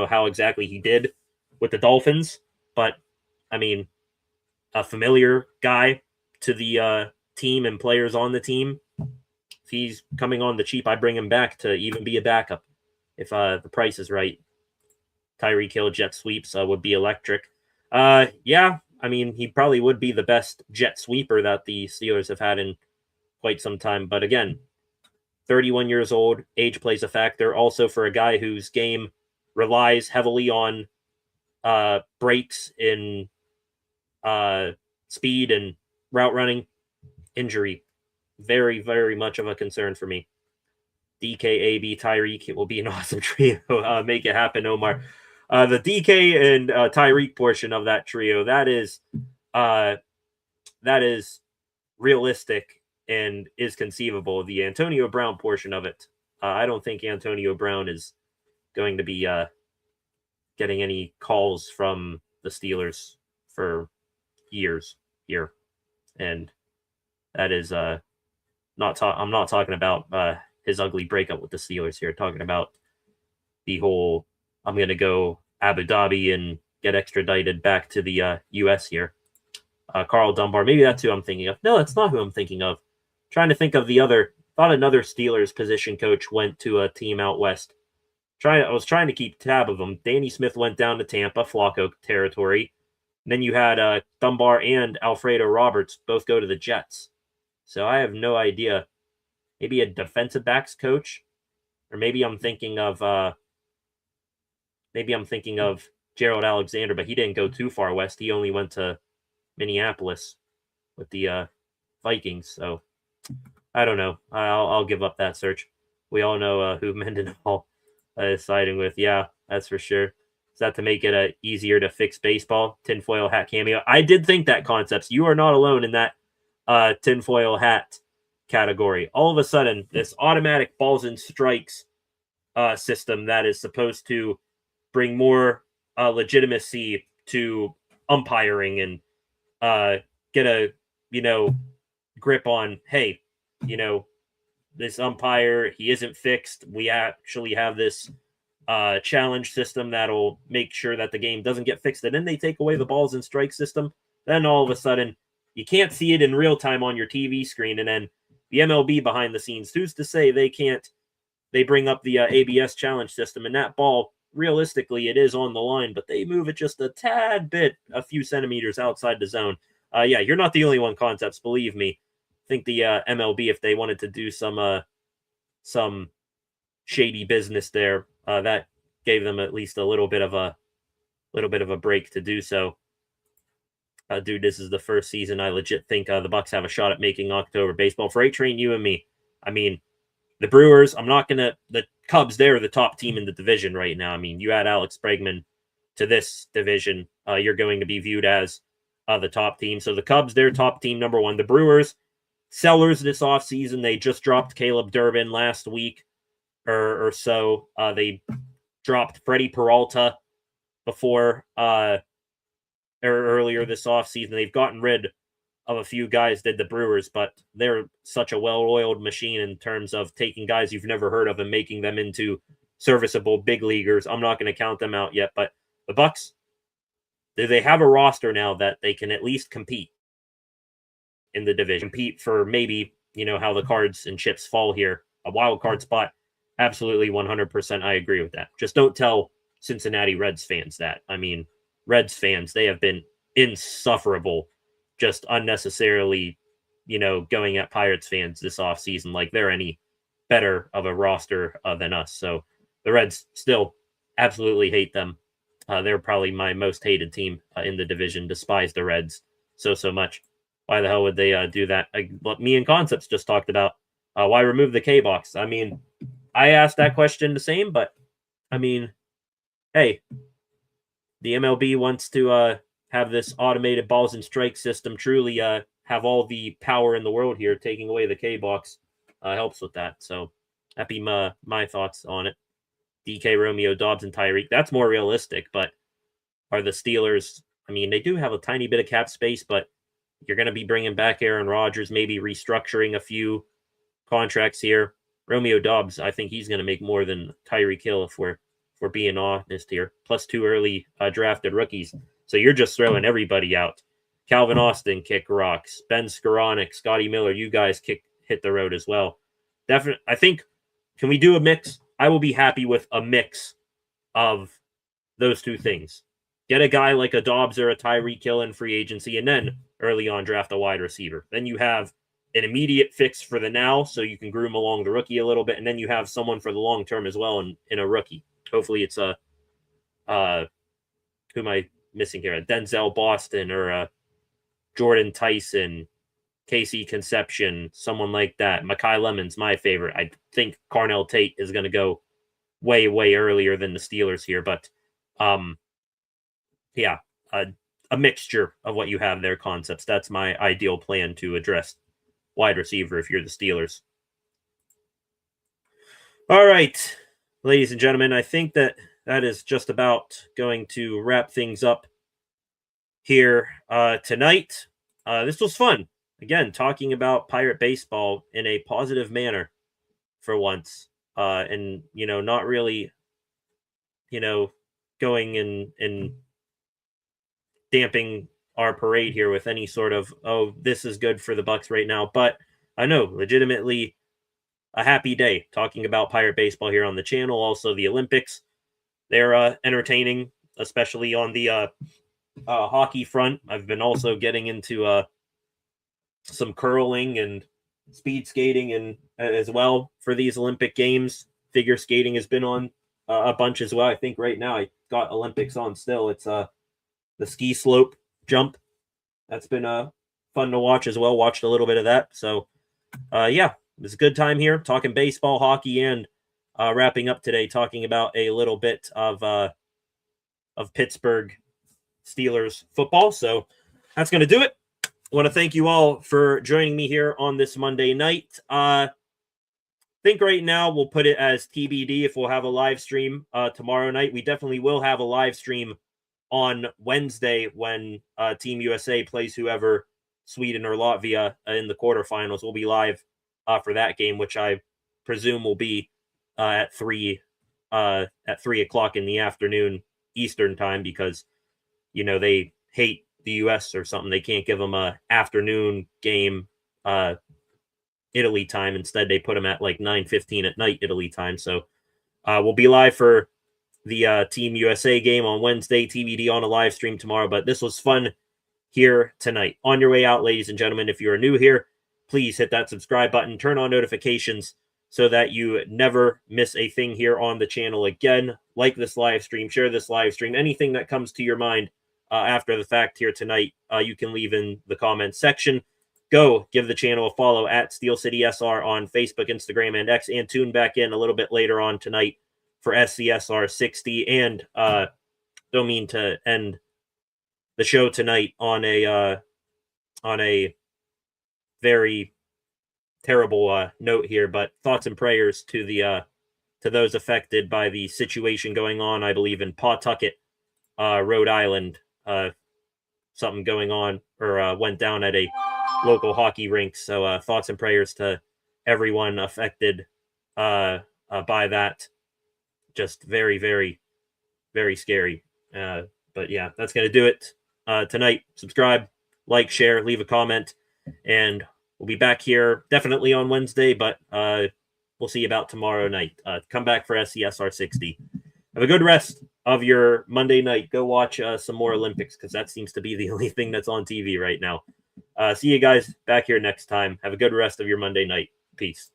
how exactly he did with the Dolphins, but I mean, a familiar guy to the team and players on the team. If he's coming on the cheap, I bring him back to even be a backup if the price is right. Tyreek Hill jet sweeps would be electric. Yeah, I mean, he probably would be the best jet sweeper that the Steelers have had in quite some time. But again, 31 years old, age plays a factor. Also for a guy whose game relies heavily on breaks in speed and route running, injury. Very, very much of a concern for me. DK, Tyreek, it will be an awesome trio. Make it happen, Omar. The DK and Tyreek portion of that trio, that is realistic and is conceivable. The Antonio Brown portion of it, I don't think Antonio Brown is going to be getting any calls from the Steelers for years here. And that is I'm not talking about his ugly breakup with the Steelers here. Talking about the whole I'm going to go Abu Dhabi and get extradited back to the U.S. here. Carl Dunbar, maybe that's who I'm thinking of. No, that's not who I'm thinking of. Trying to think of the other. Thought another Steelers position coach went to a team out west. I was trying to keep tab of them. Danny Smith went down to Tampa, Flacco territory. And then you had Dunbar and Alfredo Roberts both go to the Jets. So I have no idea. Maybe a defensive backs coach, or maybe I'm thinking of Gerald Alexander, but he didn't go too far west. He only went to Minneapolis with the Vikings. So I don't know. I'll give up that search. We all know who Mendenhall is siding with. Yeah, that's for sure. Is that to make it easier to fix baseball? Tinfoil hat cameo. I did think that, Concepts. You are not alone in that tinfoil hat category. All of a sudden, this automatic balls and strikes system that is supposed to bring more legitimacy to umpiring and get a grip on, hey, this umpire, he isn't fixed. We actually have this challenge system that'll make sure that the game doesn't get fixed. And then they take away the balls and strike system. Then all of a sudden, you can't see it in real time on your TV screen. And then the MLB behind the scenes, who's to say they can't? They bring up the ABS challenge system, and that ball, realistically, it is on the line, but they move it just a tad bit, a few centimeters outside the zone. Yeah, you're not the only one, Concepts. Believe me. I think the MLB, if they wanted to do some shady business there, that gave them at least a little bit of a break to do so. Dude, this is the first season I legit think the Bucs have a shot at making October baseball. For A-Train, you and me. I mean, the Brewers, the Cubs, they're the top team in the division right now. I mean, you add Alex Bregman to this division, you're going to be viewed as the top team. So the Cubs, they're top team number one. The Brewers, sellers this offseason. They just dropped Caleb Durbin last week or so. They dropped Freddie Peralta before earlier this offseason. They've gotten rid of a few guys, did the Brewers, but they're such a well-oiled machine in terms of taking guys you've never heard of and making them into serviceable big leaguers. I'm not going to count them out yet, but the Bucs, do they have a roster now that they can at least compete in the division? Compete for maybe, how the cards and chips fall here a wild card spot, absolutely 100%. I agree with that. Just don't tell Cincinnati Reds fans that. I mean, Reds fans, they have been insufferable, just unnecessarily, going at Pirates fans this offseason like they're any better of a roster than us. So the Reds still absolutely hate them. They're probably my most hated team in the division. Despise the Reds so much. Why the hell would they do that? What me and Concepts just talked about. Why remove the K box? I mean, I asked that question the same, but I mean, hey, the MLB wants to have this automated balls and strikes system truly have all the power in the world here. Taking away the K box helps with that. So that'd be my thoughts on it. DK, Romeo, Dobbs, and Tyreek. That's more realistic, but are the Steelers, I mean, they do have a tiny bit of cap space, but you're going to be bringing back Aaron Rodgers, maybe restructuring a few contracts here. Romeo Dobbs, I think he's going to make more than Tyreek Hill if we're being honest here. Plus 2 early drafted rookies. So you're just throwing everybody out. Calvin Austin kick rocks. Ben Skoranek, Scotty Miller, you guys hit the road as well. Definitely, I think, can we do a mix? I will be happy with a mix of those two things. Get a guy like a Dobbs or a Tyreek Hill in free agency, and then early on draft a wide receiver. Then you have an immediate fix for the now, so you can groom along the rookie a little bit, and then you have someone for the long term as well in a rookie. Hopefully it's who am I missing here? A Denzel Boston or a Jordan Tyson, Casey Conception, someone like that. Mekhi Lemon's my favorite. I think Carnell Tate is going to go way earlier than the Steelers here, but yeah, a mixture of what you have there, Concepts. That's my ideal plan to address wide receiver if you're the Steelers. All right, ladies and gentlemen, I think that is just about going to wrap things up here tonight. This was fun. Again, talking about Pirate baseball in a positive manner for once. And, not really, going and damping our parade here with any sort of, oh, this is good for the Bucs right now. But I know, legitimately a happy day talking about Pirate baseball here on the channel. Also, the Olympics, they're entertaining, especially on the hockey front. I've been also getting into some curling and speed skating and as well for these Olympic Games. Figure skating has been on a bunch as well. I think right now I got Olympics on still. It's the ski slope jump. That's been fun to watch as well. Watched a little bit of that. So yeah, it was a good time here talking baseball, hockey, and wrapping up today talking about a little bit of Pittsburgh Steelers football. So that's going to do it. I want to thank you all for joining me here on this Monday night. I think right now we'll put it as TBD if we'll have a live stream tomorrow night. We definitely will have a live stream on Wednesday when Team USA plays whoever, Sweden or Latvia, in the quarterfinals. We'll be live for that game, which I presume will be at 3 o'clock in the afternoon Eastern time, because they hate the US or something. They can't give them a afternoon game Italy time. Instead, they put them at like 9:15 at night Italy time. So we'll be live for the Team USA game on Wednesday, TBD on a live stream tomorrow. But this was fun here tonight. On your way out, ladies and gentlemen, if you are new here, please hit that subscribe button, turn on notifications so that you never miss a thing here on the channel again. Like this live stream, share this live stream, anything that comes to your mind after the fact here tonight, you can leave in the comments section. Go give the channel a follow at Steel City SR on Facebook, Instagram, and X, and tune back in a little bit later on tonight for SCSR 60. And don't mean to end the show tonight on a very terrible note here, but thoughts and prayers to the to those affected by the situation going on, I believe, in Pawtucket, Rhode Island. Something going on or went down at a local hockey rink. So thoughts and prayers to everyone affected by that. Just very, very, very scary. But yeah, that's going to do it tonight. Subscribe, like, share, leave a comment, and we'll be back here definitely on Wednesday, but we'll see you about tomorrow night. Come back for SCSR 60. Have a good rest of your Monday night. Go watch some more Olympics because that seems to be the only thing that's on TV right now. See you guys back here next time. Have a good rest of your Monday night. Peace.